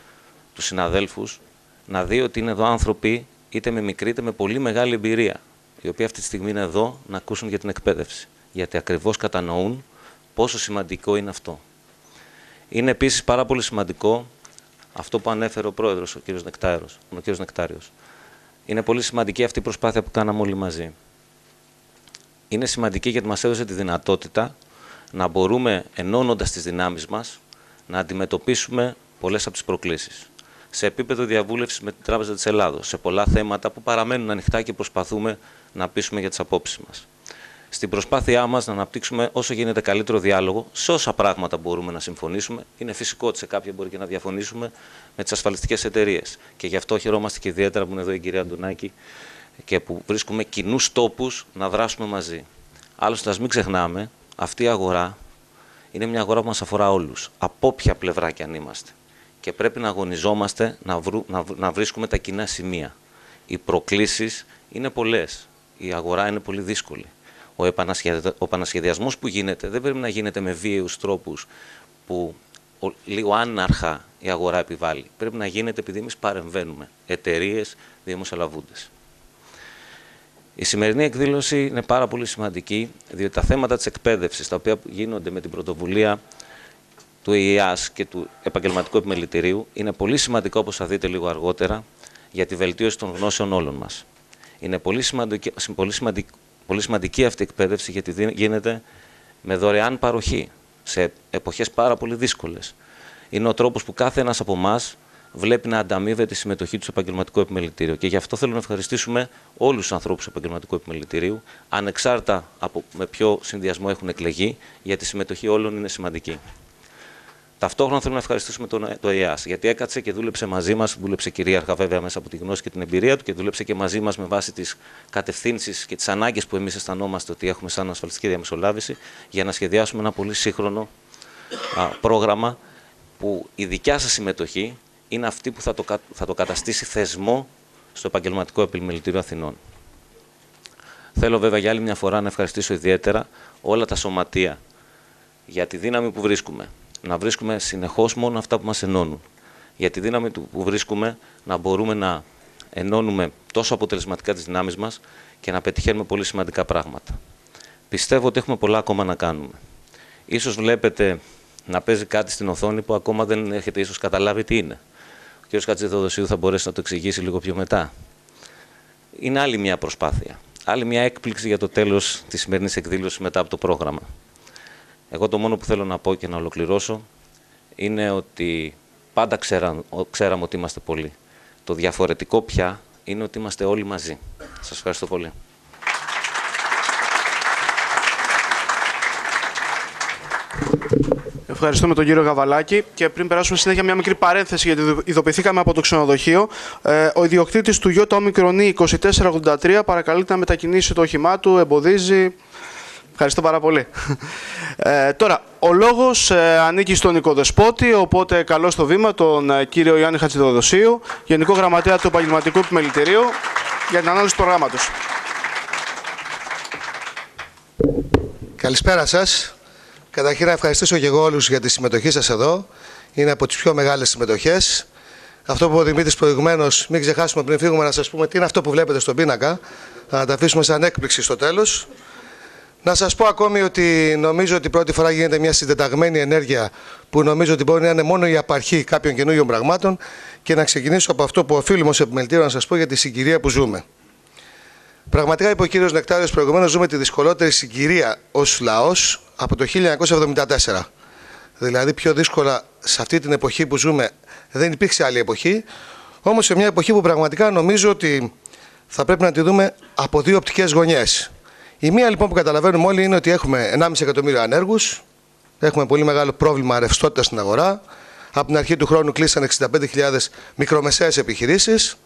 τους συναδέλφους, να δει ότι είναι εδώ άνθρωποι είτε με μικρή είτε με πολύ μεγάλη εμπειρία, οι οποίοι αυτή τη στιγμή είναι εδώ να ακούσουν για την εκπαίδευση, γιατί ακριβώς κατανοούν πόσο σημαντικό είναι αυτό. Είναι επίσης πάρα πολύ σημαντικό αυτό που ανέφερε ο πρόεδρος, ο κ. Νεκτάριος. Είναι πολύ σημαντική αυτή η προσπάθεια που κάναμε όλοι μαζί. Είναι σημαντική γιατί μας έδωσε τη δυνατότητα να μπορούμε, ενώνοντας τις δυνάμεις μας, να αντιμετωπίσουμε πολλές από τις προκλήσεις. Σε επίπεδο διαβούλευσης με την Τράπεζα της Ελλάδος, σε πολλά θέματα που παραμένουν ανοιχτά και προσπαθούμε να πείσουμε για τις απόψεις μας. Στην προσπάθειά μας να αναπτύξουμε όσο γίνεται καλύτερο διάλογο, σε όσα πράγματα μπορούμε να συμφωνήσουμε. Είναι φυσικό ότι σε κάποια μπορεί και να διαφωνήσουμε με τις ασφαλιστικές εταιρείες. Και γι' αυτό χαιρόμαστε και ιδιαίτερα που είναι εδώ η κυρία Αντωνάκη και που βρίσκουμε κοινούς τόπους να δράσουμε μαζί. Άλλωστε, ας μην ξεχνάμε, αυτή η αγορά είναι μια αγορά που μας αφορά όλους, από όποια πλευρά κι αν είμαστε. Και πρέπει να αγωνιζόμαστε να βρίσκουμε τα κοινά σημεία. Οι προκλήσεις είναι πολλές. Η αγορά είναι πολύ δύσκολη. Ο επανασχεδιασμός που γίνεται δεν πρέπει να γίνεται με βίαιους τρόπους που λίγο άναρχα η αγορά επιβάλλει. Πρέπει να γίνεται επειδή εμείς παρεμβαίνουμε, εταιρείες, διαμεσολαβούντες. Η σημερινή εκδήλωση είναι πάρα πολύ σημαντική, διότι τα θέματα της εκπαίδευσης, τα οποία γίνονται με την πρωτοβουλία του ΕΙΑΣ και του Επαγγελματικού Επιμελητηρίου, είναι πολύ σημαντικό, όπως θα δείτε λίγο αργότερα, για τη βελτίωση των γνώσεων όλων μας. Είναι πολύ σημαντική αυτή η εκπαίδευση, γιατί γίνεται με δωρεάν παροχή, σε εποχές πάρα πολύ δύσκολες. Είναι ο τρόπος που κάθε ένας από εμάς βλέπει να ανταμείβεται τη συμμετοχή του στο Επαγγελματικό Επιμελητήριο. Και γι' αυτό θέλω να ευχαριστήσουμε όλους τους ανθρώπους του Επαγγελματικού Επιμελητηρίου, ανεξάρτητα από με ποιο συνδυασμό έχουν εκλεγεί, γιατί η συμμετοχή όλων είναι σημαντική. Ταυτόχρονα θέλω να ευχαριστήσουμε το ΕΙΑΣ, γιατί έκατσε και δούλεψε μαζί μας, δούλεψε κυρίαρχα βέβαια μέσα από τη γνώση και την εμπειρία του και δούλεψε και μαζί μας με βάση τις κατευθύνσεις και τις ανάγκες που εμείς αισθανόμαστε ότι έχουμε σαν ασφαλιστική διαμεσολάβηση, για να σχεδιάσουμε ένα πολύ σύγχρονο πρόγραμμα που η δικιά σας συμμετοχή είναι αυτή που θα το καταστήσει θεσμό στο Επαγγελματικό Επιμελητήριο Αθηνών. Θέλω βέβαια για άλλη μια φορά να ευχαριστήσω ιδιαίτερα όλα τα σωματεία για τη δύναμη που βρίσκουμε. Να βρίσκουμε συνεχώς μόνο αυτά που μας ενώνουν. Για τη δύναμη που βρίσκουμε να μπορούμε να ενώνουμε τόσο αποτελεσματικά τις δυνάμεις μας και να πετυχαίνουμε πολύ σημαντικά πράγματα. Πιστεύω ότι έχουμε πολλά ακόμα να κάνουμε. Ίσως βλέπετε να παίζει κάτι στην οθόνη που ακόμα δεν έχετε ίσως καταλάβει τι είναι. Ο κ. Χατζηθεοδοσίου θα μπορέσει να το εξηγήσει λίγο πιο μετά. Είναι άλλη μια προσπάθεια. Άλλη μια έκπληξη για το τέλος της σημερινής εκδήλωσης μετά από το πρόγραμμα. Εγώ το μόνο που θέλω να πω και να ολοκληρώσω είναι ότι πάντα ξέραμε ότι είμαστε πολλοί. Το διαφορετικό πια είναι ότι είμαστε όλοι μαζί. Σας ευχαριστώ πολύ. Ευχαριστούμε τον κύριο Γαβαλάκη και πριν περάσουμε συνέχεια μια μικρή παρένθεση γιατί ειδοποιηθήκαμε από το ξενοδοχείο. Ο ιδιοκτήτης του ΙΟ 2483 παρακαλείται να μετακινήσει το όχημά του, εμποδίζει. Ευχαριστώ πάρα πολύ. Τώρα, ο λόγος ανήκει στον οικοδεσπότη, οπότε καλώ στο βήμα τον κύριο Ιωάννη Χατζηθεοδοσίου, Γενικό Γραμματέα του Επαγγελματικού Επιμελητηρίου, για την ανάλυση του προγράμματος. Καλησπέρα σας. Καταρχήν να ευχαριστήσω και εγώ όλους για τη συμμετοχή σας εδώ. Είναι από τις πιο μεγάλες συμμετοχές. Αυτό που είπε ο Δημήτρης προηγουμένως, μην ξεχάσουμε πριν φύγουμε να σας πούμε τι είναι αυτό που βλέπετε στον πίνακα. Να τα αφήσουμε σαν έκπληξη στο τέλος. Να σας πω ακόμη ότι νομίζω ότι πρώτη φορά γίνεται μια συντεταγμένη ενέργεια που νομίζω ότι μπορεί να είναι μόνο η απαρχή κάποιων καινούριων πραγμάτων και να ξεκινήσω από αυτό που οφείλουμε ως επιμελητήριο να σας πω για τη συγκυρία που ζούμε. Πραγματικά, είπε ο κύριος Νεκτάριος προηγουμένως, ζούμε τη δυσκολότερη συγκυρία ως λαός από το 1974. Δηλαδή, πιο δύσκολα σε αυτή την εποχή που ζούμε δεν υπήρξε άλλη εποχή. Όμως, σε μια εποχή που πραγματικά νομίζω ότι θα πρέπει να τη δούμε από δύο οπτικές γωνιές. Η μία λοιπόν που καταλαβαίνουμε όλοι είναι ότι έχουμε 1,5 εκατομμύριο ανέργους, έχουμε πολύ μεγάλο πρόβλημα ρευστότητας στην αγορά. Από την αρχή του χρόνου κλείσαν 65.000 μικρομεσαίες επιχειρήσεις.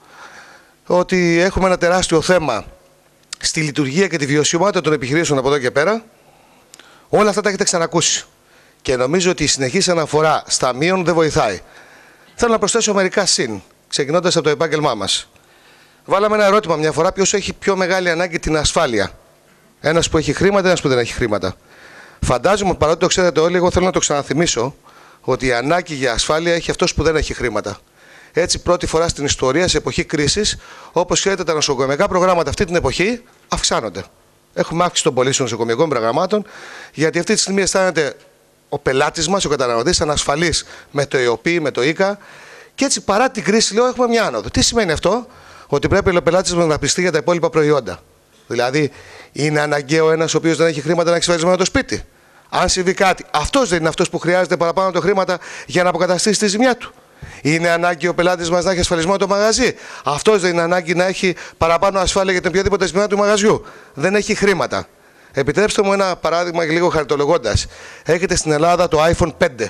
Ότι έχουμε ένα τεράστιο θέμα στη λειτουργία και τη βιωσιμότητα των επιχειρήσεων από εδώ και πέρα. Όλα αυτά τα έχετε ξανακούσει. Και νομίζω ότι η συνεχής αναφορά στα μείον δεν βοηθάει. Θέλω να προσθέσω μερικά συν, ξεκινώντας από το επάγγελμά μας. Βάλαμε ένα ερώτημα μια φορά: ποιος έχει πιο μεγάλη ανάγκη την ασφάλεια? Ένας που έχει χρήματα, ένας που δεν έχει χρήματα. Φαντάζομαι, παρότι το ξέρετε όλοι, εγώ θέλω να το ξαναθυμίσω, ότι η ανάγκη για ασφάλεια έχει αυτός που δεν έχει χρήματα. Έτσι, πρώτη φορά στην ιστορία, σε εποχή κρίσης, όπως ξέρετε, τα νοσοκομιακά προγράμματα αυτή την εποχή αυξάνονται. Έχουμε αύξηση των πωλήσεων νοσοκομιακών προγραμμάτων, γιατί αυτή τη στιγμή αισθάνεται ο πελάτης μας, ο καταναλωτής, ανασφαλής με το ΕΟΠΗ, με το ΙΚΑ. Και έτσι, παρά την κρίση, λέω, έχουμε μια άνοδο. Τι σημαίνει αυτό? Ότι πρέπει ο πελάτης μας να πιστεί για τα υπόλοιπα προϊόντα. Δηλαδή, είναι αναγκαίο ένας ο οποίος δεν έχει χρήματα να έχει ασφαλισμένο το σπίτι? Αν συμβεί κάτι, αυτός δεν είναι αυτός που χρειάζεται παραπάνω το χρήματα για να αποκαταστήσει τη ζημιά του? Είναι ανάγκη ο πελάτης μας να έχει ασφαλισμένο το μαγαζί? Αυτός δεν είναι ανάγκη να έχει παραπάνω ασφάλεια για την οποιαδήποτε ζημιά του μαγαζιού? Δεν έχει χρήματα. Επιτρέψτε μου ένα παράδειγμα, λίγο χαριτολογώντας. Έχετε στην Ελλάδα το iPhone 5.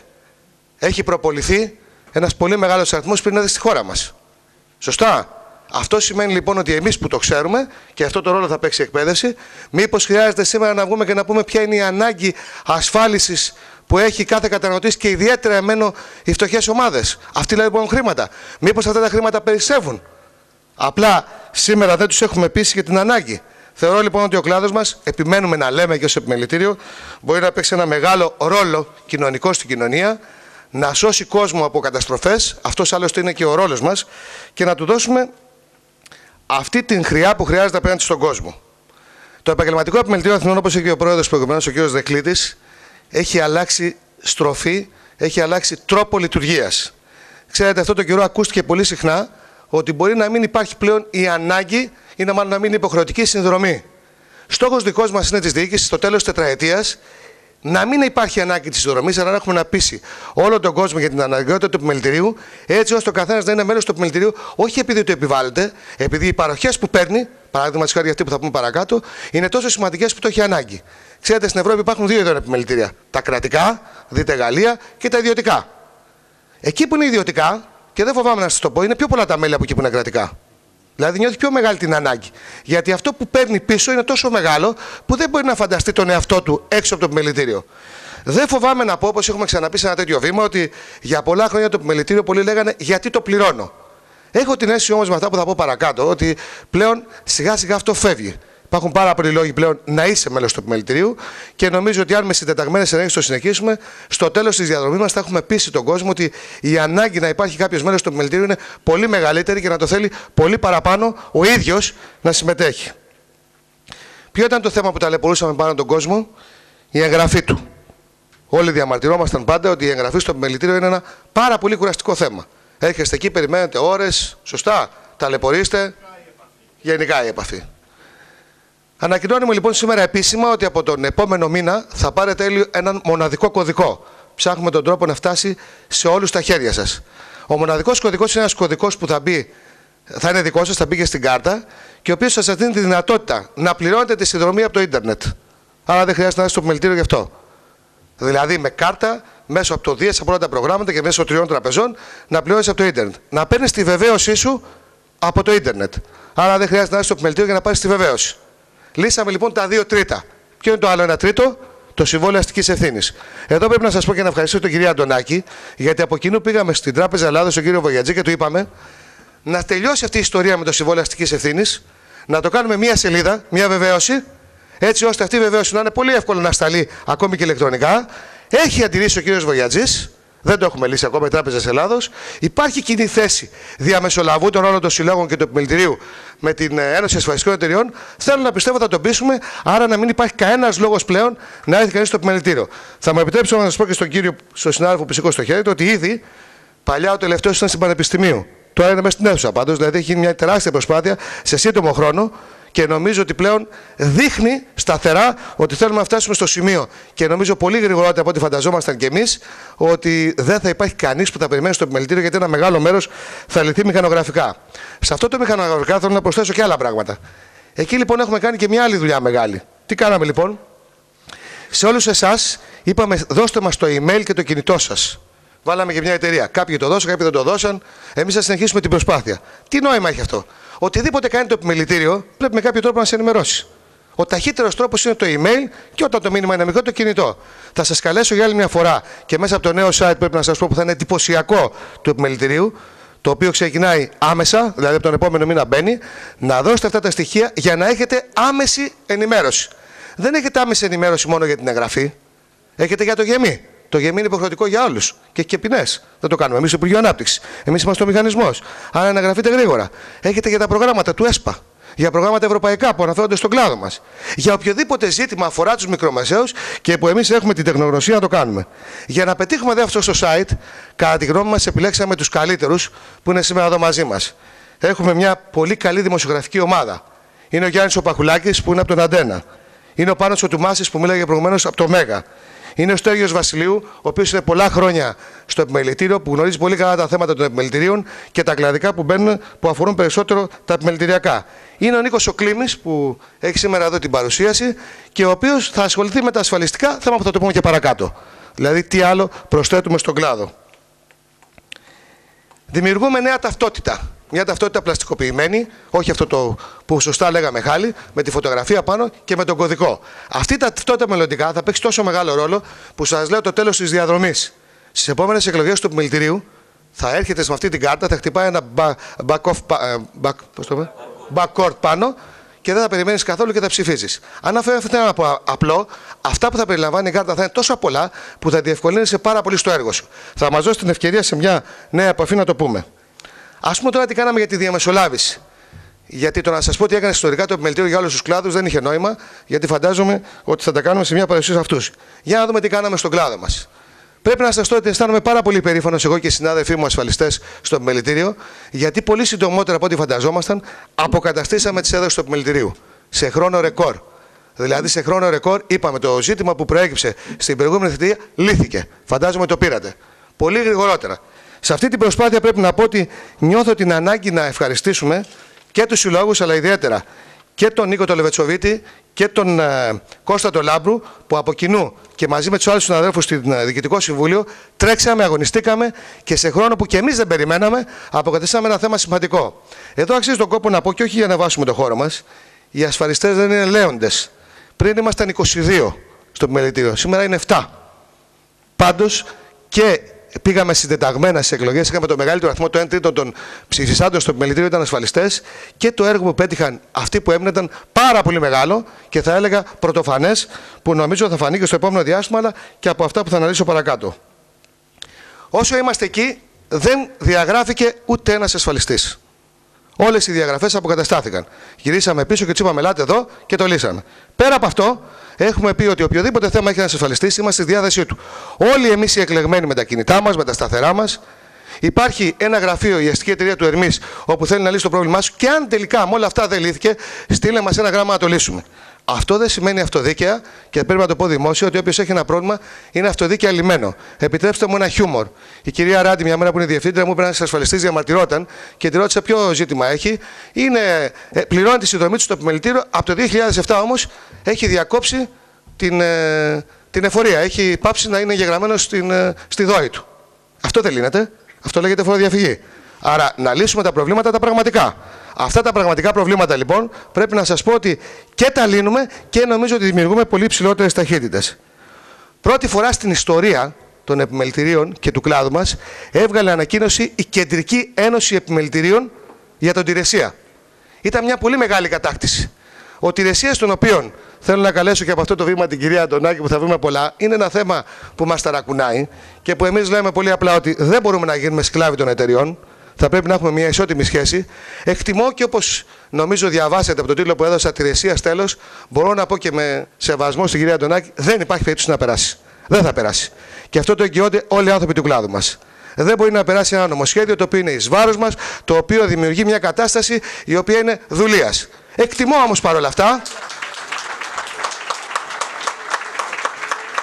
Έχει προποληθεί ένας πολύ μεγάλος αριθμός πριν έρθει στη χώρα μας. Σωστά? Αυτό σημαίνει λοιπόν ότι εμείς που το ξέρουμε, και αυτό το ρόλο θα παίξει η εκπαίδευση, μήπως χρειάζεται σήμερα να βγούμε και να πούμε ποια είναι η ανάγκη ασφάλισης που έχει κάθε καταναλωτής και ιδιαίτερα εμένω οι φτωχές ομάδες. Αυτοί δηλαδή μπορούν χρήματα. Μήπως αυτά τα χρήματα περισσεύουν? Απλά σήμερα δεν τους έχουμε πείσει για την ανάγκη. Θεωρώ λοιπόν ότι ο κλάδος μας, επιμένουμε να λέμε και ως επιμελητήριο, μπορεί να παίξει ένα μεγάλο ρόλο κοινωνικό στην κοινωνία, να σώσει κόσμο από καταστροφές, αυτός άλλωστε είναι και ο ρόλος μας, και να του δώσουμε αυτή την χρειά που χρειάζεται απέναντι στον κόσμο. Το Επαγγελματικό Επιμελητήριο Αθηνών, όπως είπε και ο πρόεδρος προηγουμένως, ο κ. Δεκλήτης, έχει αλλάξει στροφή, έχει αλλάξει τρόπο λειτουργίας. Ξέρετε, αυτό το καιρό ακούστηκε πολύ συχνά ότι μπορεί να μην υπάρχει πλέον η ανάγκη, ή να μάλλον να μην είναι υποχρεωτική συνδρομή. Στόχος δικός μας είναι της διοίκησης στο τέλος της τετραετίας να μην υπάρχει ανάγκη της συνδρομής, αλλά να έχουμε να πείσει όλο τον κόσμο για την αναγκαιότητα του επιμελητηρίου, έτσι ώστε ο καθένας να είναι μέλος του επιμελητηρίου, όχι επειδή το επιβάλλεται, επειδή οι παροχές που παίρνει, παράδειγμα της χάρη αυτή που θα πούμε παρακάτω, είναι τόσο σημαντικές που το έχει ανάγκη. Ξέρετε, στην Ευρώπη υπάρχουν δύο είδων επιμελητήρια. Τα κρατικά, δείτε Γαλλία, και τα ιδιωτικά. Εκεί που είναι ιδιωτικά, και δεν φοβάμαι να σας το πω, είναι πιο πολλά τα μέλη από εκεί που είναι κρατικά. Δηλαδή νιώθει πιο μεγάλη την ανάγκη. Γιατί αυτό που παίρνει πίσω είναι τόσο μεγάλο που δεν μπορεί να φανταστεί τον εαυτό του έξω από το επιμελητήριο. Δεν φοβάμαι να πω, όπως έχουμε ξαναπεί σε ένα τέτοιο βήμα, ότι για πολλά χρόνια το επιμελητήριο πολλοί λέγανε γιατί το πληρώνω. Έχω την αίσθηση όμως με αυτά που θα πω παρακάτω, ότι πλέον σιγά σιγά αυτό φεύγει. Υπάρχουν πάρα πολλοί λόγοι πλέον να είσαι μέλος του επιμελητηρίου και νομίζω ότι αν με συντεταγμένες ενέργειες το συνεχίσουμε, στο τέλος της διαδρομής μας θα έχουμε πείσει τον κόσμο ότι η ανάγκη να υπάρχει κάποιος μέλος του επιμελητηρίου είναι πολύ μεγαλύτερη και να το θέλει πολύ παραπάνω ο ίδιος να συμμετέχει. Ποιο ήταν το θέμα που ταλαιπωρούσαμε πάνω τον κόσμο? Η εγγραφή του. Όλοι διαμαρτυρόμασταν πάντα ότι η εγγραφή στο επιμελητήριο είναι ένα πάρα πολύ κουραστικό θέμα. Έρχεστε εκεί, περιμένετε ώρες, σωστά, ταλαιπωρείστε, γενικά η επαφή. Ανακοινώνουμε λοιπόν σήμερα επίσημα ότι από τον επόμενο μήνα θα πάρετε έναν μοναδικό κωδικό. Ψάχνουμε τον τρόπο να φτάσει σε όλους τα χέρια σας. Ο μοναδικός κωδικός είναι ένας κωδικός που θα είναι δικός σας, θα μπει και στην κάρτα και ο οποίος θα σας δίνει τη δυνατότητα να πληρώνετε τη συνδρομή από το ίντερνετ. Άρα δεν χρειάζεται να είστε στο επιμελητήριο γι' αυτό. Δηλαδή με κάρτα, μέσω από το Δίας, από όλα τα προγράμματα και μέσω 3 τραπεζών, να πληρώνεις από το ίντερνετ. Να παίρνεις τη βεβαίωσή σου από το ίντερνετ. Άρα δεν χρειάζεται να είσαι στο επιμελητήριο για να πάρεις τη βεβαίωση. Λύσαμε λοιπόν τα 2 τρίτα. Ποιο είναι το άλλο 1 τρίτο? Το συμβόλαιο αστικής ευθύνης. Εδώ πρέπει να σας πω και να ευχαριστήσω τον κύριο Αντωνάκη, γιατί από κοινού πήγαμε στην Τράπεζα Ελλάδος, τον κύριο Βογιατζή, και του είπαμε να τελειώσει αυτή η ιστορία με το συμβόλαιο αστικής ευθύνης, να το κάνουμε μία σελίδα, μία βεβαίωση, έτσι ώστε αυτή η βεβαίωση να είναι πολύ εύκολο να σταλεί ακόμη και ηλεκτρονικά. Έχει αντιρρήσει ο κύριος Βογιατζής. Δεν το έχουμε λύσει ακόμα η Τράπεζα Ελλάδος. Υπάρχει κοινή θέση διαμεσολαβού των όλων των συλλόγων και του επιμελητηρίου με την Ένωση Ασφαλιστικών Εταιριών. Θέλω να πιστεύω θα τον πείσουμε, άρα να μην υπάρχει κανένας λόγος πλέον να έρθει κανείς στο επιμελητήριο. Θα μου επιτρέψω να σας πω και στον συνάδελφο που σηκώσει το χέρι του ότι ήδη παλιά ο τελευταίος ήταν στην Πανεπιστημίου. Τώρα είναι μέσα στην αίθουσα πάντως, δηλαδή έχει γίνει μια τεράστια προσπάθεια σε σύντομο χρόνο. Και νομίζω ότι πλέον δείχνει σταθερά ότι θέλουμε να φτάσουμε στο σημείο και νομίζω πολύ γρηγορότερα από ό,τι φανταζόμασταν κι εμείς ότι δεν θα υπάρχει κανείς που θα περιμένει στο επιμελητήριο γιατί ένα μεγάλο μέρος θα λυθεί μηχανογραφικά. Σε αυτό το μηχανογραφικά θέλω να προσθέσω και άλλα πράγματα. Εκεί λοιπόν έχουμε κάνει και μια άλλη δουλειά μεγάλη. Τι κάναμε λοιπόν? Σε όλους εσάς είπαμε δώστε μας το email και το κινητό σας. Βάλαμε και μια εταιρεία. Κάποιοι το δώσαν, κάποιοι δεν το δώσαν. Εμείς θα συνεχίσουμε την προσπάθεια. Τι νόημα έχει αυτό? Οτιδήποτε κάνει το επιμελητήριο πρέπει με κάποιο τρόπο να σε ενημερώσει. Ο ταχύτερος τρόπος είναι το email και όταν το μήνυμα είναι μικρό, το κινητό. Θα σας καλέσω για άλλη μια φορά και μέσα από το νέο site πρέπει να σας πω που θα είναι εντυπωσιακό του επιμελητηρίου, το οποίο ξεκινάει άμεσα, δηλαδή από τον επόμενο μήνα μπαίνει, να δώσετε αυτά τα στοιχεία για να έχετε άμεση ενημέρωση. Δεν έχετε άμεση ενημέρωση μόνο για την εγγραφή. Έχετε για το γεμί. Το γεμί είναι υποχρεωτικό για όλους και έχει και ποινές. Δεν το κάνουμε εμείς στο Υπουργείο Ανάπτυξης. Εμείς είμαστε ο μηχανισμός. Άρα να γραφείτε γρήγορα. Έχετε για τα προγράμματα του ΕΣΠΑ. Για προγράμματα ευρωπαϊκά που αναφέρονται στον κλάδο μας. Για οποιοδήποτε ζήτημα αφορά τους μικρομεσαίους και που εμείς έχουμε την τεχνογνωσία να το κάνουμε. Για να πετύχουμε δε αυτό στο site, κατά τη γνώμη μας, επιλέξαμε τους καλύτερους που είναι σήμερα εδώ μαζί μας. Έχουμε μια πολύ καλή δημοσιογραφική ομάδα. Είναι ο Γιάννης ο Παχουλάκης που είναι από τον Αντένα. Είναι ο Πάνος ο Τουμάσης που μίλαγε προηγουμένως από το Μέγα. Είναι ο Στέργιος Βασιλείου, ο οποίος είναι πολλά χρόνια στο επιμελητήριο, που γνωρίζει πολύ καλά τα θέματα των επιμελητηρίων και τα κλαδικά που αφορούν περισσότερο τα επιμελητηριακά. Είναι ο Νίκος ο Κλήμης, που έχει σήμερα εδώ την παρουσίαση και ο οποίος θα ασχοληθεί με τα ασφαλιστικά, θέμα που θα το πούμε και παρακάτω. Δηλαδή, τι άλλο προσθέτουμε στον κλάδο. Δημιουργούμε νέα ταυτότητα. Μια ταυτότητα πλαστικοποιημένη, όχι αυτό το που σωστά λέγαμε χάλι, με τη φωτογραφία πάνω και με τον κωδικό. Αυτή η ταυτότητα μελλοντικά θα παίξει τόσο μεγάλο ρόλο που σας λέω το τέλος της διαδρομής. Στις επόμενες εκλογές του επιμελητηρίου θα έρχεται με αυτή την κάρτα, θα χτυπάει ένα backcourt πάνω και δεν θα περιμένεις καθόλου και θα ψηφίζεις. Αν αυτό είναι απλό, αυτά που θα περιλαμβάνει η κάρτα θα είναι τόσο πολλά που θα διευκολύνει πάρα πολύ στο έργο σου. Θα μας δώσει την ευκαιρία σε μια νέα επαφή να το πούμε. Ας πούμε τώρα τι κάναμε για τη διαμεσολάβηση. Γιατί το να σας πω τι έκανε ιστορικά το επιμελητήριο για όλους τους κλάδους δεν είχε νόημα, γιατί φαντάζομαι ότι θα τα κάνουμε σε μια παρουσίαση αυτούς. Για να δούμε τι κάναμε στον κλάδο μας. Πρέπει να σας πω ότι αισθάνομαι πάρα πολύ περήφανος εγώ και οι συνάδελφοί μου ασφαλιστές στο επιμελητήριο, γιατί πολύ συντομότερα από ό,τι φανταζόμασταν αποκαταστήσαμε τις έδρες του επιμελητηρίου. Σε χρόνο ρεκόρ. Δηλαδή σε χρόνο ρεκόρ είπαμε το ζήτημα που προέκυψε στην προηγούμενη θητεία λύθηκε. Φαντάζομαι το πήρατε. Πολύ γρηγορότερα. Σε αυτή την προσπάθεια πρέπει να πω ότι νιώθω την ανάγκη να ευχαριστήσουμε και τους συλλόγους, αλλά ιδιαίτερα και τον Νίκο τον Λεβετσοβίτη και τον Κώστα τον Λάμπρου, που από κοινού και μαζί με τους άλλους συναδέλφους στην Διοικητικό Συμβούλιο τρέξαμε, αγωνιστήκαμε και σε χρόνο που και εμείς δεν περιμέναμε αποκαταστήσαμε ένα θέμα σημαντικό. Εδώ αξίζει τον κόπο να πω, και όχι για να βάσουμε το χώρο μας, οι ασφαλιστές δεν είναι λέοντες. Πριν ήμασταν 22 στο επιμελητήριο, σήμερα είναι 7. Πάντως και πήγαμε συντεταγμένα στις εκλογές, είχαμε το μεγαλύτερο αριθμό, το 1/3 των ψηφισάντων στο επιμελητήριο ήταν ασφαλιστές και το έργο που πέτυχαν αυτοί που έμειναν ήταν πάρα πολύ μεγάλο και θα έλεγα πρωτοφανές, που νομίζω θα φανεί και στο επόμενο διάστημα, αλλά και από αυτά που θα αναλύσω παρακάτω. Όσο είμαστε εκεί, δεν διαγράφηκε ούτε ένας ασφαλιστής. Όλες οι διαγραφές αποκαταστάθηκαν. Γυρίσαμε πίσω και του είπαμε: ελάτε εδώ και το λύσαμε. Πέρα από αυτό, έχουμε πει ότι οποιοδήποτε θέμα έχει ένας ασφαλιστής, είμαστε στη διάθεσή του. Όλοι εμείς οι εκλεγμένοι με τα κινητά μας, με τα σταθερά μας. Υπάρχει ένα γραφείο, η αστική εταιρεία του Ερμής, όπου θέλει να λύσει το πρόβλημά σου και αν τελικά με όλα αυτά δεν λύθηκε, στείλε μας ένα γράμμα να το λύσουμε. Αυτό δεν σημαίνει αυτοδίκαια και πρέπει να το πω δημόσια ότι όποιος έχει ένα πρόβλημα είναι αυτοδίκαια λυμένο. Επιτρέψτε μου ένα χιούμορ. Η κυρία Ράντι, μια μέρα που είναι διευθύντρια, μου είπε ένας ασφαλιστής διαμαρτυρόταν και τη ρώτησε ποιο ζήτημα έχει. Πληρώνει τη συνδρομή του στο επιμελητήριο. Από το 2007 όμως έχει διακόψει την εφορία. Έχει πάψει να είναι εγγεγραμμένος στη ΔΟΗ του. Αυτό δεν λύνεται. Αυτό λέγεται φοροδιαφυγή. Άρα να λύσουμε τα προβλήματα τα πραγματικά. Αυτά τα πραγματικά προβλήματα λοιπόν πρέπει να σας πω ότι και τα λύνουμε και νομίζω ότι δημιουργούμε πολύ υψηλότερες ταχύτητες. Πρώτη φορά στην ιστορία των επιμελητηρίων και του κλάδου μας έβγαλε ανακοίνωση η Κεντρική Ένωση Επιμελητηρίων για τον Τηρεσία. Ήταν μια πολύ μεγάλη κατάκτηση. Ο Τηρεσίας, τον οποίον θέλω να καλέσω και από αυτό το βήμα την κυρία Αντωνάκη, που θα βρούμε πολλά, είναι ένα θέμα που μας ταρακουνάει και που εμείς λέμε πολύ απλά ότι δεν μπορούμε να γίνουμε σκλάβοι των εταιριών. Θα πρέπει να έχουμε μια ισότιμη σχέση. Εκτιμώ και όπως νομίζω διαβάσατε από τον τίτλο που έδωσα, Τηρεσίας τέλος, μπορώ να πω και με σεβασμό στην κυρία Αντωνάκη, δεν υπάρχει περίπτωση να περάσει. Δεν θα περάσει. Και αυτό το εγγυώνται όλοι οι άνθρωποι του κλάδου μας. Δεν μπορεί να περάσει ένα νομοσχέδιο το οποίο είναι εις βάρος μας, το οποίο δημιουργεί μια κατάσταση η οποία είναι δουλείας. Εκτιμώ όμως παρόλα αυτά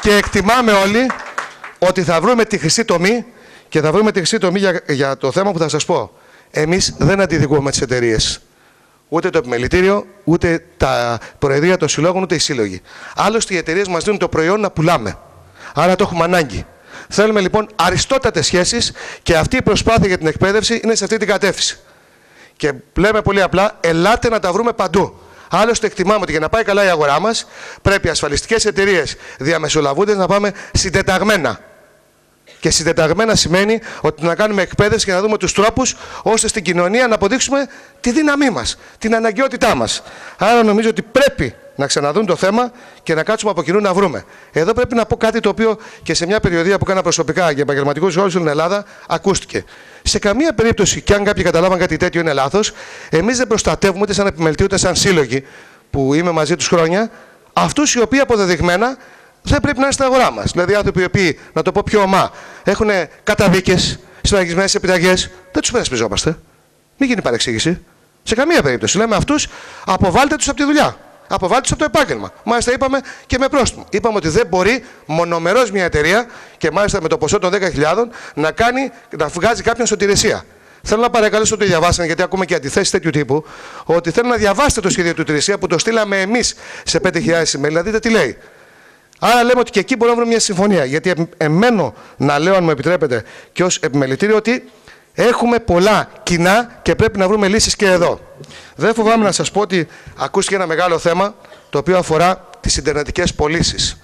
και εκτιμάμε όλοι ότι θα βρούμε τη χρυσή τομή. Και θα βρούμε τη χρυσή τομή για το θέμα που θα σας πω. Εμείς δεν αντιδικούμε τις εταιρείες. Ούτε το επιμελητήριο, ούτε τα προεδρία των συλλόγων, ούτε οι σύλλογοι. Άλλωστε οι εταιρείες μας δίνουν το προϊόν να πουλάμε. Άρα το έχουμε ανάγκη. Θέλουμε λοιπόν αριστότατες σχέσεις και αυτή η προσπάθεια για την εκπαίδευση είναι σε αυτή την κατεύθυνση. Και λέμε πολύ απλά, ελάτε να τα βρούμε παντού. Άλλωστε εκτιμάμε ότι για να πάει καλά η αγορά μας, πρέπει οι ασφαλιστικές εταιρείες διαμεσολαβούντες να πάμε συντεταγμένα. και συντεταγμένα σημαίνει ότι να κάνουμε εκπαίδευση και να δούμε τους τρόπους ώστε στην κοινωνία να αποδείξουμε τη δύναμή μας, την αναγκαιότητά μας. Άρα νομίζω ότι πρέπει να ξαναδούν το θέμα και να κάτσουμε από κοινού να βρούμε. Εδώ πρέπει να πω κάτι το οποίο και σε μια περιοδία που κάνα προσωπικά για επαγγελματικούς ρόλους στην Ελλάδα ακούστηκε. Σε καμία περίπτωση, και αν κάποιοι καταλάβαν κάτι τέτοιο είναι λάθος, εμείς δεν προστατεύουμε ούτε σαν επιμελητή ούτε σαν σύλλογοι που είμαι μαζί τους χρόνια, αυτούς οι οποίοι αποδεδειγμένα δεν πρέπει να είναι στην αγορά μας. Δηλαδή, άνθρωποι οι οποίοι, να το πω πιο ομά, έχουν καταδίκες, συλλογισμένες επιταγές, δεν τους υπερασπιζόμαστε. Μην γίνει παρεξήγηση. Σε καμία περίπτωση. Λέμε αυτούς, αποβάλτε τους από τη δουλειά. Αποβάλτε τους από το επάγγελμα. Μάλιστα, είπαμε και με πρόστιμο. Είπαμε ότι δεν μπορεί μονομερός μια εταιρεία και μάλιστα με το ποσό των 10.000 να βγάζει κάποιον στην υπηρεσία. Θέλω να παρακαλέσω ότι το διαβάσανε, γιατί ακούμε και αντιθέσεις τέτοιου τύπου, ότι θέλω να διαβάσετε το σχέδιο του υπηρεσία που το στείλαμε εμείς σε 5.000 email, να δείτε τι λέει. Άρα λέμε ότι και εκεί μπορούμε να βρούμε μια συμφωνία. Γιατί εμένω να λέω, αν μου επιτρέπετε, και ως επιμελητήριο, ότι έχουμε πολλά κοινά και πρέπει να βρούμε λύσεις και εδώ. Δεν φοβάμαι να σας πω ότι ακούστηκε ένα μεγάλο θέμα το οποίο αφορά τις ιντερνετικές πωλήσεις.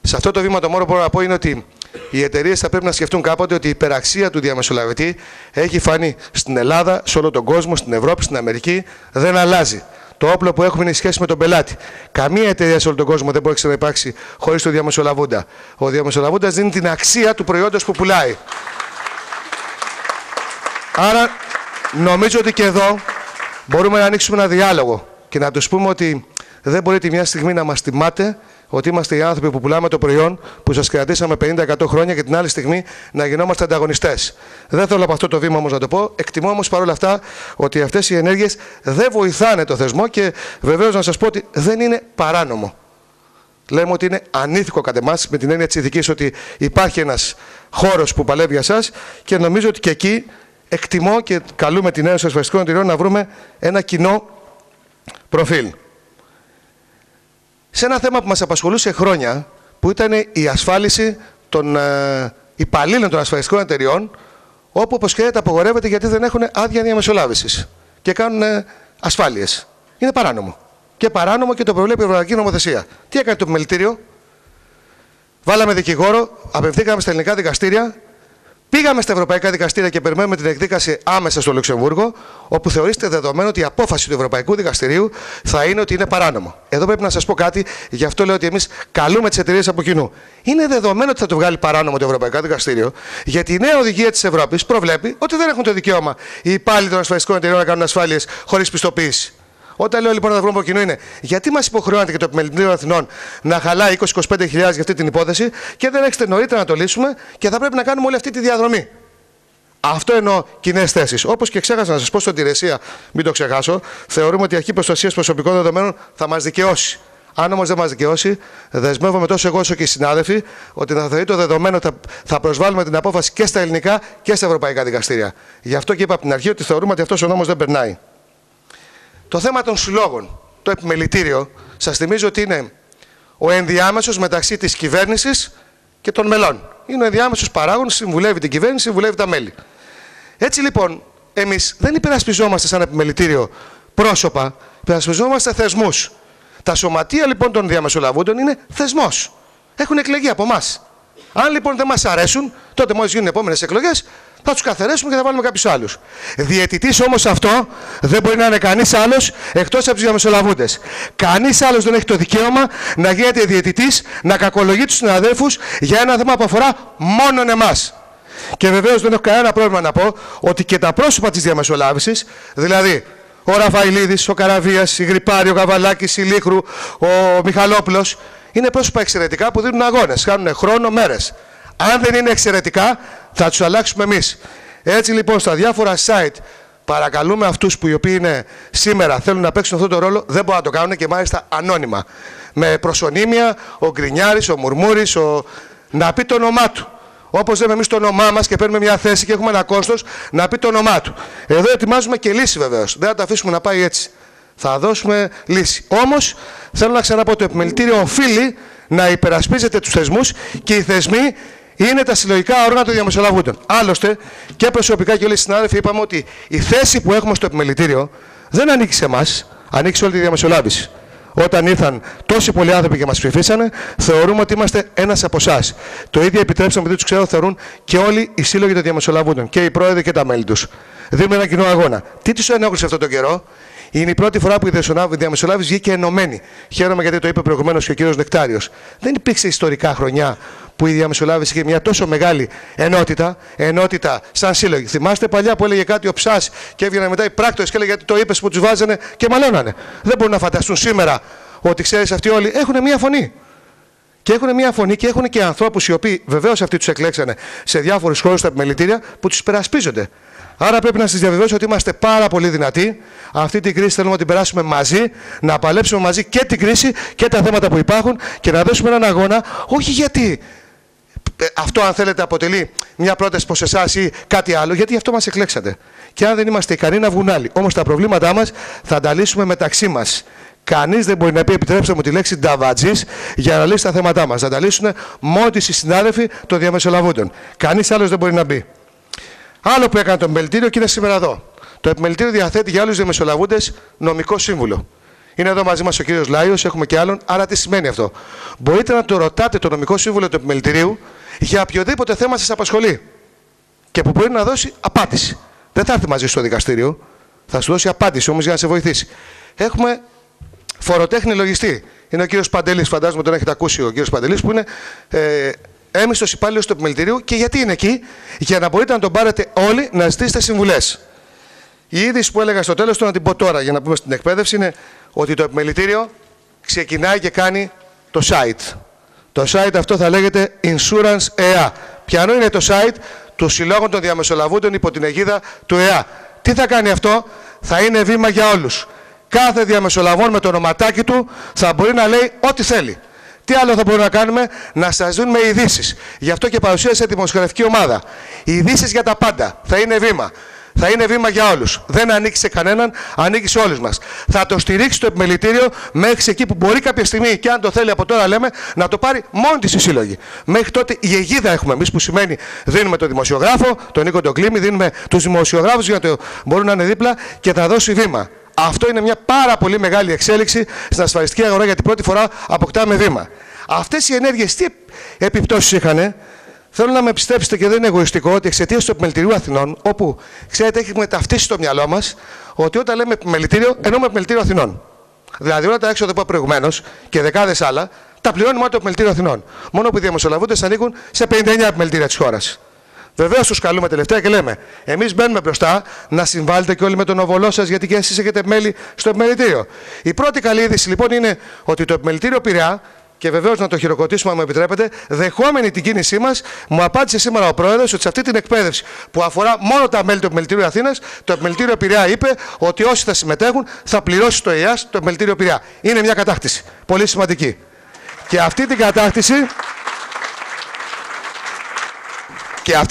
Σε αυτό το βήμα το μόνο που μπορώ να πω είναι ότι οι εταιρείες θα πρέπει να σκεφτούν κάποτε ότι η υπεραξία του διαμεσολαβητή έχει φανεί στην Ελλάδα, σε όλο τον κόσμο, στην Ευρώπη, στην Αμερική, δεν αλλάζει. Το όπλο που έχουμε είναι η σχέση με τον πελάτη. Καμία εταιρεία σε όλο τον κόσμο δεν μπορεί να υπάρξει χωρίς τον διαμεσολαβούντα. Ο διαμεσολαβούντας δίνει την αξία του προϊόντος που πουλάει. Άρα, νομίζω ότι και εδώ μπορούμε να ανοίξουμε ένα διάλογο και να τους πούμε ότι δεν μπορείτε μια στιγμή να μας τιμάτε ότι είμαστε οι άνθρωποι που πουλάμε το προϊόν που σας κρατήσαμε 50-100 χρόνια και την άλλη στιγμή να γινόμαστε ανταγωνιστές. Δεν θέλω από αυτό το βήμα όμως να το πω. Εκτιμώ όμως παρόλα αυτά ότι αυτές οι ενέργειες δεν βοηθάνε το θεσμό και βεβαίως να σας πω ότι δεν είναι παράνομο. Λέμε ότι είναι ανήθικο κατ' εμάς με την έννοια της ηθικής ότι υπάρχει ένας χώρος που παλεύει για εσάς και νομίζω ότι και εκεί εκτιμώ και καλούμε την Ένωση Ασφαλιστικών Εταιρειών να βρούμε ένα κοινό προφίλ. Σε ένα θέμα που μας απασχολούσε χρόνια, που ήταν η ασφάλιση των υπαλλήλων των ασφαλιστικών εταιρειών, όπου όπως ξέρετε απογορεύεται γιατί δεν έχουν άδεια διαμεσολάβησης και κάνουν ασφάλειες. Είναι παράνομο. Και παράνομο και το προβλέπει η Ευρωπαϊκή Νομοθεσία. Τι έκανε το επιμελητήριο? Βάλαμε δικηγόρο, απευθύνθηκαμε στα ελληνικά δικαστήρια, πήγαμε στα ευρωπαϊκά δικαστήρια και περιμένουμε την εκδίκαση άμεσα στο Λουξεμβούργο, όπου θεωρείστε δεδομένο ότι η απόφαση του Ευρωπαϊκού Δικαστηρίου θα είναι ότι είναι παράνομο. Εδώ πρέπει να σας πω κάτι, γι' αυτό λέω ότι εμείς καλούμε τις εταιρείες από κοινού. Είναι δεδομένο ότι θα το βγάλει παράνομο το Ευρωπαϊκό Δικαστήριο, γιατί η νέα οδηγία της Ευρώπης προβλέπει ότι δεν έχουν το δικαίωμα οι υπάλληλοι των ασφαλιστικών εταιρειών να κάνουν ασφάλειες χωρίς πιστοποίηση. Όταν λέω λοιπόν να τα βρούμε από κοινού είναι γιατί μας υποχρεώνεται και το Επιμελητήριο Αθηνών να χαλάει 20-25 χιλιάδες για αυτή την υπόθεση και δεν έχετε νωρίτερα να το λύσουμε και θα πρέπει να κάνουμε όλη αυτή τη διαδρομή. Αυτό εννοώ κοινές θέσεις. Όπως και ξέχασα να σας πω στην υπηρεσία, μην το ξεχάσω, θεωρούμε ότι η Αρχή Προστασίας Προσωπικών Δεδομένων θα μας δικαιώσει. Αν όμως δεν μας δικαιώσει, δεσμεύομαι τόσο εγώ όσο και οι συνάδελφοι ότι θα θεωρεί το δεδομένο ότι θα προσβάλλουμε την απόφαση και στα ελληνικά και στα ευρωπαϊκά δικαστήρια. Γι' αυτό και είπα από την αρχή ότι θεωρούμε ότι αυτός ο νόμος δεν περνάει. Το θέμα των συλλόγων, το επιμελητήριο, σας θυμίζω ότι είναι ο ενδιάμεσος μεταξύ της κυβέρνησης και των μελών. Είναι ο ενδιάμεσος παράγων, συμβουλεύει την κυβέρνηση, συμβουλεύει τα μέλη. Έτσι λοιπόν, εμείς δεν υπερασπιζόμαστε σαν επιμελητήριο πρόσωπα, υπερασπιζόμαστε θεσμούς. Τα σωματεία λοιπόν των διαμεσολαβούντων είναι θεσμός. Έχουν εκλεγεί από εμάς. Αν λοιπόν δεν μας αρέσουν, τότε μόλις γίνουν οι επόμενες εκλογές, θα τους καθαρίσουμε και θα βάλουμε κάποιους άλλους. Διαιτητής όμως αυτό δεν μπορεί να είναι κανείς άλλος εκτός από τους διαμεσολαβούντες. Κανείς άλλος δεν έχει το δικαίωμα να γίνεται διαιτητής, να κακολογεί τους συναδέλφους για ένα θέμα που αφορά μόνον εμάς. Και βεβαίως δεν έχω κανένα πρόβλημα να πω ότι και τα πρόσωπα της διαμεσολάβησης, δηλαδή ο Ραφαηλίδης, ο Καραβίας, η Γρυπάρη, ο Καβαλάκης, η Λίχρου, ο Μιχαλόπουλος, είναι πρόσωπα εξαιρετικά που δίνουν αγώνες, κάνουν χρόνο, μέρες. Αν δεν είναι εξαιρετικά, θα τους αλλάξουμε εμείς. Έτσι λοιπόν στα διάφορα site παρακαλούμε αυτούς που οι οποίοι είναι σήμερα θέλουν να παίξουν αυτό το ρόλο, δεν μπορούν να το κάνουν και μάλιστα ανώνυμα. Με προσωνύμια, ο Γκρινιάρης, ο Μουρμούρης, να πει το όνομά του. Όπως λέμε εμείς το όνομά μας και παίρνουμε μια θέση και έχουμε ένα κόστος, να πει το όνομά του. Εδώ ετοιμάζουμε και λύση βεβαίως. Δεν θα το αφήσουμε να πάει έτσι. Θα δώσουμε λύση. Όμως θέλω να ξαναπώ ότι το επιμελητήριο οφείλει να υπερασπίζεται τους θεσμούς και οι θεσμοί είναι τα συλλογικά όργανα των διαμεσολαβούντων. Άλλωστε, και προσωπικά και όλοι οι συνάδελφοι είπαμε ότι η θέση που έχουμε στο επιμελητήριο δεν ανήκει σε εμάς, ανήκει σε όλη τη διαμεσολάβηση. όταν ήρθαν τόσοι πολλοί άνθρωποι και μας ψηφίσανε, θεωρούμε ότι είμαστε ένας από εσάς. Το ίδιο, επιτρέψτε μου, επειδή τους ξέρω, θεωρούν και όλοι οι σύλλογοι των διαμεσολαβούντων, και οι πρόεδροι και τα μέλη τους. Δίνουμε ένα κοινό αγώνα. Τι τους ενόχλησε αυτόν τον καιρό? Είναι η πρώτη φορά που η διαμεσολάβηση βγήκε ενωμένη. Χαίρομαι γιατί το είπε προηγουμένως και ο κύριος Νεκτάριος. Δεν υπήρξε ιστορικά χρονιά που η διαμεσολάβηση είχε μια τόσο μεγάλη ενότητα σαν σύλλογοι. Θυμάστε παλιά που έλεγε κάτι ο Ψάς και έβγαιναν μετά οι πράκτορες και έλεγε γιατί το είπες που τους βάζανε και μαλώνανε. Δεν μπορούν να φανταστούν σήμερα ότι ξέρεις αυτοί όλοι έχουν μια φωνή. Και έχουν μια φωνή και έχουν και ανθρώπους οι οποίοι βεβαίως αυτοί τους εκλέξανε σε διάφορους χώρους στα επιμελητήρια που τους υπερασπίζονται. Άρα πρέπει να σας διαβεβαιώσω ότι είμαστε πάρα πολύ δυνατοί. Αυτή την κρίση θέλουμε να την περάσουμε μαζί, να παλέψουμε μαζί και την κρίση και τα θέματα που υπάρχουν και να δώσουμε έναν αγώνα, όχι γιατί αυτό, αν θέλετε, αποτελεί μια πρόταση προς εσάς ή κάτι άλλο, γιατί αυτό μας εκλέξατε. Και αν δεν είμαστε ικανοί να βγουν άλλοι. Όμως τα προβλήματά μας θα τα λύσουμε μεταξύ μας. Κανείς δεν μπορεί να πει, επιτρέψτε μου τη λέξη νταβατζής, για να λύσει τα θέματά μας. Θα τα λύσουν μόνοι οι συνάδελφοι των διαμεσολαβούντων. Κανείς άλλος δεν μπορεί να μπει. Άλλο που έκανε το επιμελητήριο και είναι σήμερα εδώ. Το επιμελητήριο διαθέτει για άλλους διαμεσολαβούντες νομικό σύμβουλο. Είναι εδώ μαζί μας ο κύριος Λάιος, έχουμε και άλλον. Άρα τι σημαίνει αυτό? Μπορείτε να το ρωτάτε το νομικό σύμβουλο του επιμελητηρίου για οποιοδήποτε θέμα σας απασχολεί και που μπορεί να δώσει απάντηση. Δεν θα έρθει μαζί στο δικαστήριο, θα σου δώσει απάντηση όμως για να σε βοηθήσει. Έχουμε φοροτέχνη λογιστή. Είναι ο κύριος Παντελής, φαντάζομαι τον έχετε ακούσει, ο κύριος Παντελής, που είναι έμιστος υπάλληλος του επιμελητηρίου. Και γιατί είναι εκεί? Για να μπορείτε να τον πάρετε όλοι να ζητήσετε συμβουλές. Η είδηση που έλεγα στο τέλος, να την πω τώρα για να πούμε στην εκπαίδευση, είναι ότι το επιμελητήριο ξεκινάει και κάνει το site. Το site αυτό θα λέγεται Insurance ΕΑ. Ποιανό είναι το site? Του Συλλόγων των Διαμεσολαβούντων υπό την αιγίδα του ΕΑ. Τι θα κάνει αυτό? Θα είναι βήμα για όλους. Κάθε διαμεσολαβών με το ονοματάκι του θα μπορεί να λέει ό,τι θέλει. Τι άλλο θα μπορούμε να κάνουμε? Να σας δίνουμε ειδήσεις. Γι' αυτό και παρουσίασε δημοσιογραφική ομάδα. Ειδήσεις για τα πάντα. Θα είναι βήμα. Θα είναι βήμα για όλους. Δεν ανήκει σε κανέναν, ανήκει σε όλους μας. Θα το στηρίξει το επιμελητήριο μέχρι εκεί που μπορεί κάποια στιγμή, και αν το θέλει από τώρα λέμε, να το πάρει μόνη της η σύλλογη. Μέχρι τότε η αιγίδα έχουμε εμείς, που σημαίνει δίνουμε τον δημοσιογράφο, τον Νίκο τον Κλήμη, δίνουμε τους δημοσιογράφους για να το μπορούν να είναι δίπλα και θα δώσει βήμα. Αυτό είναι μια πάρα πολύ μεγάλη εξέλιξη στην ασφαλιστική αγορά, γιατί πρώτη φορά αποκτάμε βήμα. Αυτές οι ενέργειες τι επιπτώσεις είχανε? Θέλω να με πιστέψετε, και δεν είναι εγωιστικό, ότι εξαιτίας του Επιμελητηρίου Αθηνών, όπου ξέρετε έχουμε ταυτίσει στο μυαλό μας ότι όταν λέμε επιμελητήριο, εννοούμε Επιμελητήριο Αθηνών. Δηλαδή όλα τα έξοδα που είπα προηγουμένως και δεκάδες άλλα, τα πληρώνει μόνο το Επιμελητήριο Αθηνών. Μόνο που οι διαμεσολαβούντες ανήκουν σε 59 επιμελητήρια της χώρας. Βεβαίως τους καλούμε τελευταία και λέμε: εμείς μπαίνουμε μπροστά να συμβάλλετε και όλοι με τον οβολό σας, γιατί και εσείς έχετε μέλη στο επιμελητήριο. Η πρώτη καλή είδηση λοιπόν είναι ότι το Επιμελητήριο Πειραιά, και βεβαίως να το χειροκροτήσουμε, αν μου επιτρέπετε, δεχόμενη την κίνησή μας, μου απάντησε σήμερα ο πρόεδρος ότι σε αυτή την εκπαίδευση που αφορά μόνο τα μέλη του Επιμελητηρίου Αθήνας, το Επιμελητήριο Πειραιά είπε ότι όσοι θα συμμετέχουν θα πληρώσει το ΕΙΑΣ το Επιμελητήριο Πειραιά. Είναι μια κατάκτηση πολύ σημαντική. Και αυτή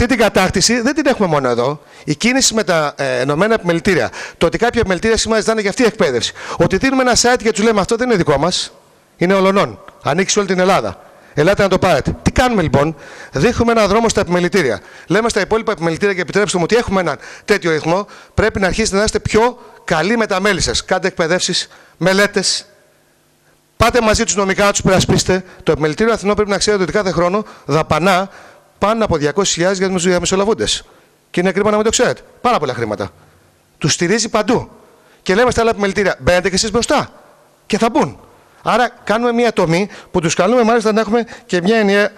την κατάκτηση δεν την έχουμε μόνο εδώ. Η κίνηση με τα ενωμένα επιμελητήρια. Το ότι κάποια επιμελητήρια σήμερα ζητάνε για αυτή η εκπαίδευση. Ότι δίνουμε ένα site και του λέμε αυτό δεν είναι δικό μας. Είναι ολονών. Ανήκει σε όλη την Ελλάδα. Ελάτε να το πάρετε. Τι κάνουμε λοιπόν? Δείχνουμε έναν δρόμο στα επιμελητήρια. Λέμε στα υπόλοιπα επιμελητήρια, και επιτρέψτε μου ότι έχουμε έναν τέτοιο ρυθμό, πρέπει να αρχίσετε να είστε πιο καλοί με τα μέλη σας. Κάντε εκπαιδεύσεις, μελέτες. Πάτε μαζί τους νομικά να τους περασπίσετε. Το Επιμελητήριο Αθηνών πρέπει να ξέρετε ότι κάθε χρόνο δαπανά πάνω από 200.000 για τους διαμεσολαβούντες. Και είναι κρίμα να μην το ξέρετε. Πάρα πολλά χρήματα. Τους στηρίζει παντού. Και λέμε στα άλλα επιμελητήρια: μπαίνετε και εσείς μπροστά. Και θα μπουν. Άρα κάνουμε μια τομή που τους καλούμε μάλιστα να έχουμε και μια ενιαία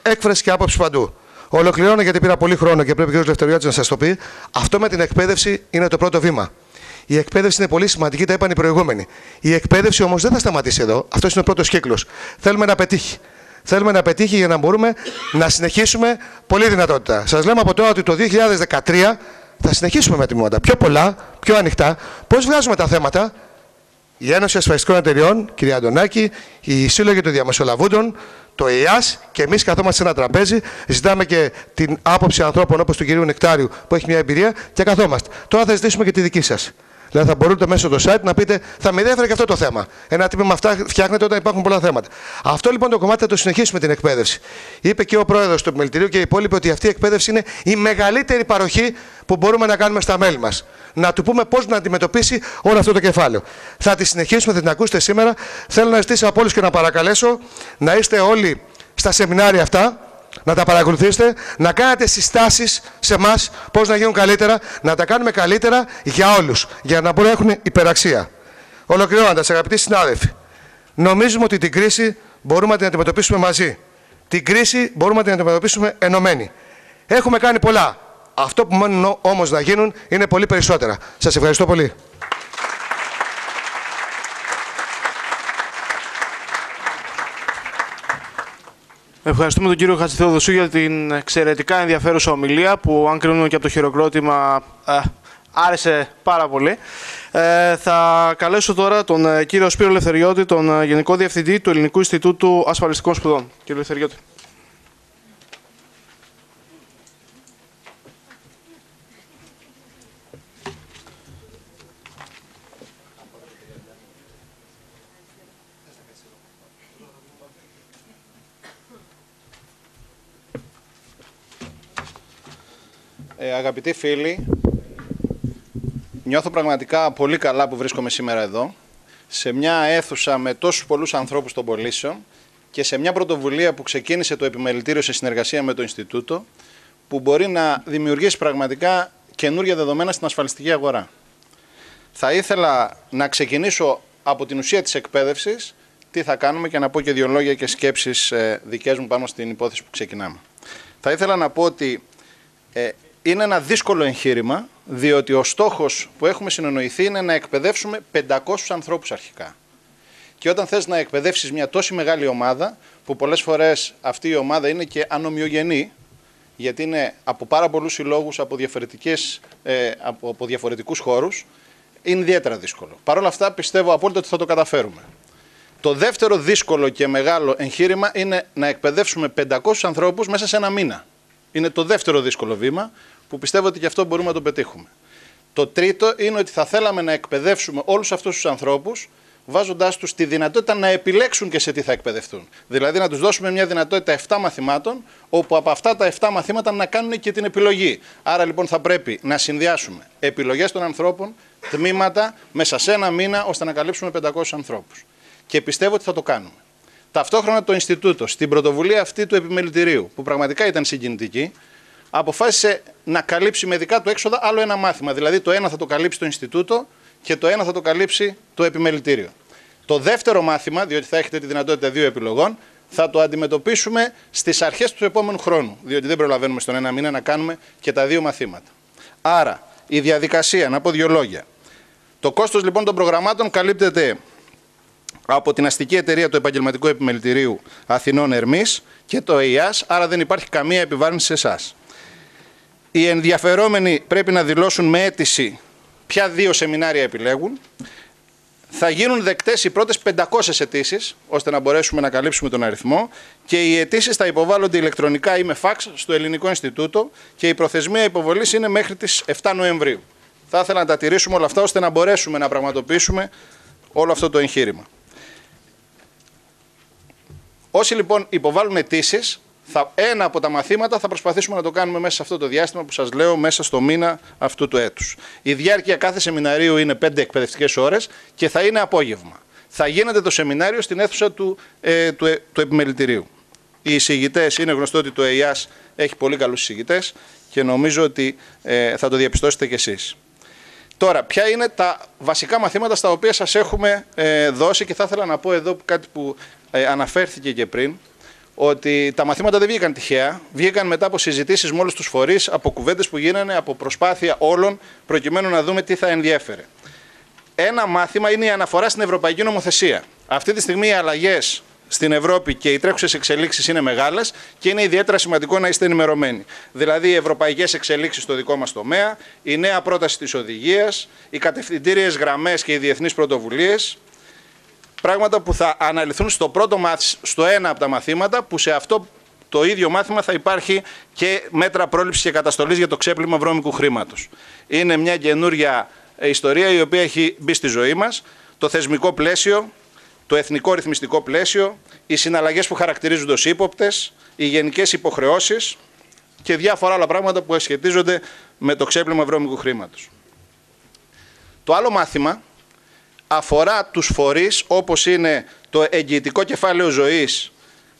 έκφραση και άποψη παντού. Ολοκληρώνω, γιατί πήρα πολύ χρόνο και πρέπει ο κ. Λευτεριώτης να σας το πει. Αυτό με την εκπαίδευση είναι το πρώτο βήμα. Η εκπαίδευση είναι πολύ σημαντική, τα είπαν οι προηγούμενοι. Η εκπαίδευση όμως δεν θα σταματήσει εδώ. Αυτός είναι ο πρώτος κύκλος. Θέλουμε να πετύχει. Θέλουμε να πετύχει για να μπορούμε να συνεχίσουμε πολύ δυνατότητα. Σας λέμε από τώρα ότι το 2013 θα συνεχίσουμε με τμήματα πιο πολλά, πιο ανοιχτά. Πώς βγάζουμε τα θέματα? Η Ένωση Ασφαλιστικών Εταιριών, κυρία Αντωνάκη, οι Σύλλογοι των Διαμεσολαβούντων, το ΕΙΑΣ, και εμείς καθόμαστε σε ένα τραπέζι, ζητάμε και την άποψη ανθρώπων όπως του κυρίου Νεκτάριου που έχει μια εμπειρία και καθόμαστε. Τώρα θα ζητήσουμε και τη δική σας. Δηλαδή θα μπορείτε μέσω του site να πείτε: θα με ενδιαφέρει και αυτό το θέμα. Ένα τμήμα αυτά φτιάχνεται όταν υπάρχουν πολλά θέματα. Αυτό λοιπόν το κομμάτι θα το συνεχίσουμε την εκπαίδευση. Είπε και ο πρόεδρος του Επιμελητηρίου και οι υπόλοιποι ότι αυτή η εκπαίδευση είναι η μεγαλύτερη παροχή που μπορούμε να κάνουμε στα μέλη μας. Να του πούμε πώς να αντιμετωπίσει όλο αυτό το κεφάλαιο. Θα τη συνεχίσουμε, θα την ακούσετε σήμερα. Θέλω να ζητήσω από όλους και να παρακαλέσω να είστε όλοι στα σεμινάρια αυτά, να τα παρακολουθήσετε, να κάνετε συστάσεις σε εμάς πώς να γίνουν καλύτερα, να τα κάνουμε καλύτερα για όλους, για να μπορούν να έχουν υπεραξία. Ολοκληρώνοντας, αγαπητοί συνάδελφοι, νομίζουμε ότι την κρίση μπορούμε να την αντιμετωπίσουμε μαζί. Την κρίση μπορούμε να την αντιμετωπίσουμε ενωμένοι. Έχουμε κάνει πολλά. Αυτό που μένουν όμως να γίνουν είναι πολύ περισσότερα. Σας ευχαριστώ πολύ. Ευχαριστούμε τον κύριο Χατζηθεοδοσίου για την εξαιρετικά ενδιαφέρουσα ομιλία που, αν κρίνουμε και από το χειροκρότημα, άρεσε πάρα πολύ. Θα καλέσω τώρα τον κύριο Σπύρο Ελευθεριώτη, τον Γενικό Διευθυντή του Ελληνικού Ινστιτούτου Ασφαλιστικών Σπουδών. Κύριε Ελευθεριώτη. Αγαπητοί φίλοι, νιώθω πραγματικά πολύ καλά που βρίσκομαι σήμερα εδώ, σε μια αίθουσα με τόσους πολλούς ανθρώπους των πωλήσεων και σε μια πρωτοβουλία που ξεκίνησε το Επιμελητήριο σε συνεργασία με το Ινστιτούτο, που μπορεί να δημιουργήσει πραγματικά καινούργια δεδομένα στην ασφαλιστική αγορά. Θα ήθελα να ξεκινήσω από την ουσία της εκπαίδευσης, τι θα κάνουμε, και να πω και δύο λόγια και σκέψεις δικές μου πάνω στην υπόθεση που ξεκινάμε. Θα ήθελα να πω ότι είναι ένα δύσκολο εγχείρημα, διότι ο στόχος που έχουμε συνεννοηθεί είναι να εκπαιδεύσουμε 500 ανθρώπους αρχικά. Και όταν θες να εκπαιδεύσεις μια τόση μεγάλη ομάδα, που πολλές φορές αυτή η ομάδα είναι και ανομοιογενή, γιατί είναι από πάρα πολλούς συλλόγους, από διαφορετικούς χώρους, είναι ιδιαίτερα δύσκολο. Παρ' όλα αυτά πιστεύω απόλυτα ότι θα το καταφέρουμε. Το δεύτερο δύσκολο και μεγάλο εγχείρημα είναι να εκπαιδεύσουμε 500 ανθρώπους μέσα σε ένα μήνα. Είναι το δεύτερο δύσκολο βήμα, που πιστεύω ότι και αυτό μπορούμε να το πετύχουμε. Το τρίτο είναι ότι θα θέλαμε να εκπαιδεύσουμε όλους αυτούς τους ανθρώπους, βάζοντάς τους τη δυνατότητα να επιλέξουν και σε τι θα εκπαιδευτούν. Δηλαδή να τους δώσουμε μια δυνατότητα 7 μαθημάτων, όπου από αυτά τα 7 μαθήματα να κάνουν και την επιλογή. Άρα λοιπόν θα πρέπει να συνδυάσουμε επιλογές των ανθρώπων, τμήματα, μέσα σε ένα μήνα, ώστε να καλύψουμε 500 ανθρώπους. Και πιστεύω ότι θα το κάνουμε. Ταυτόχρονα το Ινστιτούτο, στην πρωτοβουλία αυτή του Επιμελητηρίου, που πραγματικά ήταν συγκινητική, αποφάσισε να καλύψει με δικά του έξοδα άλλο ένα μάθημα. Δηλαδή το ένα θα το καλύψει το Ινστιτούτο και το ένα θα το καλύψει το Επιμελητήριο. Το δεύτερο μάθημα, διότι θα έχετε τη δυνατότητα 2 επιλογών, θα το αντιμετωπίσουμε στις αρχές του επόμενου χρόνου, διότι δεν προλαβαίνουμε στον ένα μήνα να κάνουμε και τα 2 μαθήματα. Άρα, η διαδικασία, να πω 2 λόγια. Το κόστος λοιπόν των προγραμμάτων καλύπτεται από την αστική εταιρεία του Επαγγελματικού Επιμελητηρίου Αθηνών Ερμής και το ΕΙΑΣ, άρα δεν υπάρχει καμία επιβάρυνση σε εσάς. Οι ενδιαφερόμενοι πρέπει να δηλώσουν με αίτηση ποια 2 σεμινάρια επιλέγουν. Θα γίνουν δεκτές οι πρώτες 500 αιτήσεις, ώστε να μπορέσουμε να καλύψουμε τον αριθμό, και οι αιτήσεις θα υποβάλλονται ηλεκτρονικά ή με φαξ στο Ελληνικό Ινστιτούτο και η προθεσμία υποβολής είναι μέχρι τις 7 Νοεμβρίου. Θα ήθελα να τα τηρήσουμε όλα αυτά, ώστε να μπορέσουμε να πραγματοποιήσουμε όλο αυτό το εγχείρημα. Όσοι λοιπόν υποβάλλουν αιτήσεις, ένα από τα μαθήματα θα προσπαθήσουμε να το κάνουμε μέσα σε αυτό το διάστημα που σας λέω, μέσα στο μήνα αυτού του έτους. Η διάρκεια κάθε σεμιναρίου είναι 5 εκπαιδευτικές ώρες και θα είναι απόγευμα. Θα γίνεται το σεμινάριο στην αίθουσα του Επιμελητηρίου. Οι εισηγητές, είναι γνωστό ότι το ΕΙΑΣ έχει πολύ καλούς εισηγητές και νομίζω ότι θα το διαπιστώσετε κι εσείς. Τώρα, ποια είναι τα βασικά μαθήματα στα οποία σας έχουμε δώσει, και θα ήθελα να πω εδώ κάτι που αναφέρθηκε και πριν, ότι τα μαθήματα δεν βγήκαν τυχαία, βγήκαν μετά από συζητήσεις με όλους τους φορείς, από κουβέντες που γίνανε, από προσπάθεια όλων, προκειμένου να δούμε τι θα ενδιέφερε. Ένα μάθημα είναι η αναφορά στην Ευρωπαϊκή Νομοθεσία. Αυτή τη στιγμή οι αλλαγές στην Ευρώπη και οι τρέχουσες εξελίξεις είναι μεγάλες και είναι ιδιαίτερα σημαντικό να είστε ενημερωμένοι. Δηλαδή, οι ευρωπαϊκές εξελίξεις στο δικό μας τομέα, η νέα πρόταση της οδηγίας, οι κατευθυντήριες γραμμές και οι διεθνείς πρωτοβουλίες. Πράγματα που θα αναλυθούν στο ένα από τα μαθήματα, που σε αυτό το ίδιο μάθημα θα υπάρχει και μέτρα πρόληψης και καταστολής για το ξέπλυμα βρώμικου χρήματος. Είναι μια καινούρια ιστορία η οποία έχει μπει στη ζωή μας. Το θεσμικό πλαίσιο, το εθνικό ρυθμιστικό πλαίσιο, οι συναλλαγές που χαρακτηρίζονται ως ύποπτες, οι γενικές υποχρεώσεις και διάφορα άλλα πράγματα που σχετίζονται με το ξέπλυμα βρώμικου χρήματος. Το άλλο μάθημα αφορά τους φορείς όπως είναι το εγγυητικό κεφάλαιο ζωής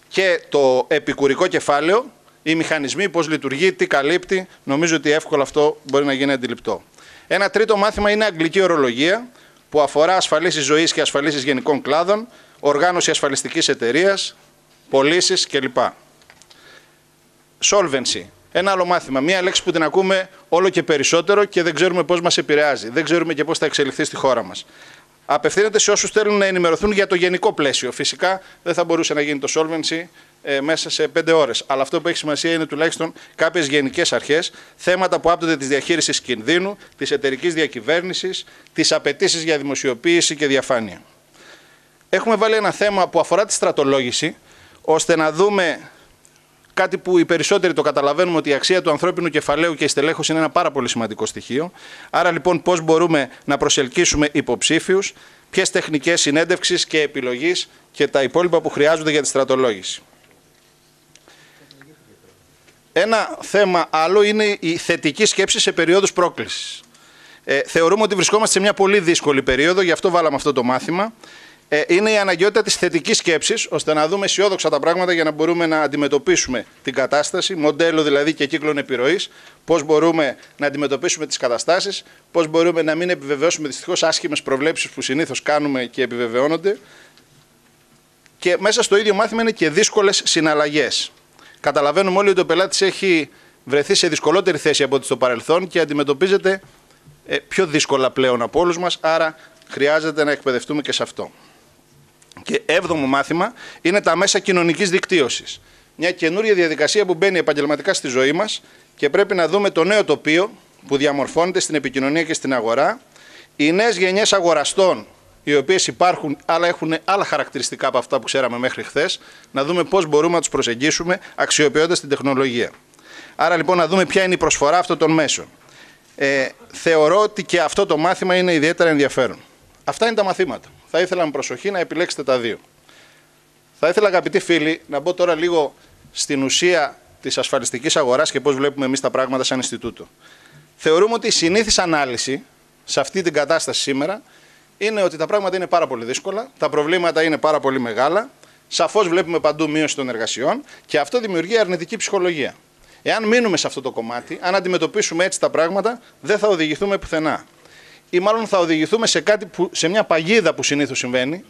και το επικουρικό κεφάλαιο, οι μηχανισμοί, πώς λειτουργεί, τι καλύπτει, νομίζω ότι εύκολα αυτό μπορεί να γίνει αντιληπτό. Ένα τρίτο μάθημα είναι αγγλική ορολογία, που αφορά ασφαλίσεις ζωής και ασφαλίσεις γενικών κλάδων, οργάνωση ασφαλιστικής εταιρείας, πωλήσεις κλπ. Solvency. Ένα άλλο μάθημα. Μία λέξη που την ακούμε όλο και περισσότερο και δεν ξέρουμε πώς μας επηρεάζει. Δεν ξέρουμε και πώς θα εξελιχθεί στη χώρα μας. Απευθύνεται σε όσους θέλουν να ενημερωθούν για το γενικό πλαίσιο. Φυσικά δεν θα μπορούσε να γίνει το solvency μέσα σε 5 ώρες. Αλλά αυτό που έχει σημασία είναι τουλάχιστον κάποιες γενικές αρχές, θέματα που άπτονται της διαχείρισης κινδύνου, της εταιρικής διακυβέρνησης, τις απαιτήσεις για δημοσιοποίηση και διαφάνεια. Έχουμε βάλει ένα θέμα που αφορά τη στρατολόγηση, ώστε να δούμε κάτι που οι περισσότεροι το καταλαβαίνουμε, ότι η αξία του ανθρώπινου κεφαλαίου και η στελέχωση είναι ένα πάρα πολύ σημαντικό στοιχείο. Άρα λοιπόν πώς μπορούμε να προσελκύσουμε υποψήφιους, ποιες τεχνικές συνέντευξης και επιλογής και τα υπόλοιπα που χρειάζονται για τη στρατολόγηση. Ένα θέμα άλλο είναι η θετική σκέψη σε περίοδους πρόκλησης. Θεωρούμε ότι βρισκόμαστε σε μια πολύ δύσκολη περίοδο, γι' αυτό βάλαμε αυτό το μάθημα. Είναι η αναγκαιότητα της θετικής σκέψης, ώστε να δούμε αισιόδοξα τα πράγματα για να μπορούμε να αντιμετωπίσουμε την κατάσταση, μοντέλο δηλαδή και κύκλων επιρροής, πώς μπορούμε να αντιμετωπίσουμε τις καταστάσεις, πώς μπορούμε να μην επιβεβαιώσουμε δυστυχώς άσχημες προβλέψεις που συνήθως κάνουμε και επιβεβαιώνονται. Και μέσα στο ίδιο μάθημα είναι και δύσκολες συναλλαγές. Καταλαβαίνουμε όλοι ότι ο πελάτης έχει βρεθεί σε δυσκολότερη θέση από ό,τι στο παρελθόν και αντιμετωπίζεται πιο δύσκολα πλέον από όλους μας, άρα χρειάζεται να εκπαιδευτούμε και σε αυτό. Και 7ο μάθημα είναι τα μέσα κοινωνικής δικτύωσης. Μια καινούρια διαδικασία που μπαίνει επαγγελματικά στη ζωή μας και πρέπει να δούμε το νέο τοπίο που διαμορφώνεται στην επικοινωνία και στην αγορά, οι νέες γενιές αγοραστών, οι οποίες υπάρχουν αλλά έχουν άλλα χαρακτηριστικά από αυτά που ξέραμε μέχρι χθες, να δούμε πώς μπορούμε να τους προσεγγίσουμε αξιοποιώντας την τεχνολογία. Άρα λοιπόν να δούμε ποια είναι η προσφορά αυτών των μέσων. Θεωρώ ότι και αυτό το μάθημα είναι ιδιαίτερα ενδιαφέρον. Αυτά είναι τα μαθήματα. Θα ήθελα με προσοχή να επιλέξετε τα δύο. Θα ήθελα, αγαπητοί φίλοι, να μπω τώρα λίγο στην ουσία της ασφαλιστικής αγοράς και πώς βλέπουμε εμείς τα πράγματα σαν Ινστιτούτο. Θεωρούμε ότι η συνήθις ανάλυση σε αυτή την κατάσταση σήμερα είναι ότι τα πράγματα είναι πάρα πολύ δύσκολα, τα προβλήματα είναι πάρα πολύ μεγάλα, σαφώς βλέπουμε παντού μείωση των εργασιών και αυτό δημιουργεί αρνητική ψυχολογία. Εάν μείνουμε σε αυτό το κομμάτι, αν αντιμετωπίσουμε έτσι τα πράγματα, δεν θα οδηγηθούμε πουθενά. Ή μάλλον θα οδηγηθούμε σε μια παγίδα που συνήθως συμβαίνει,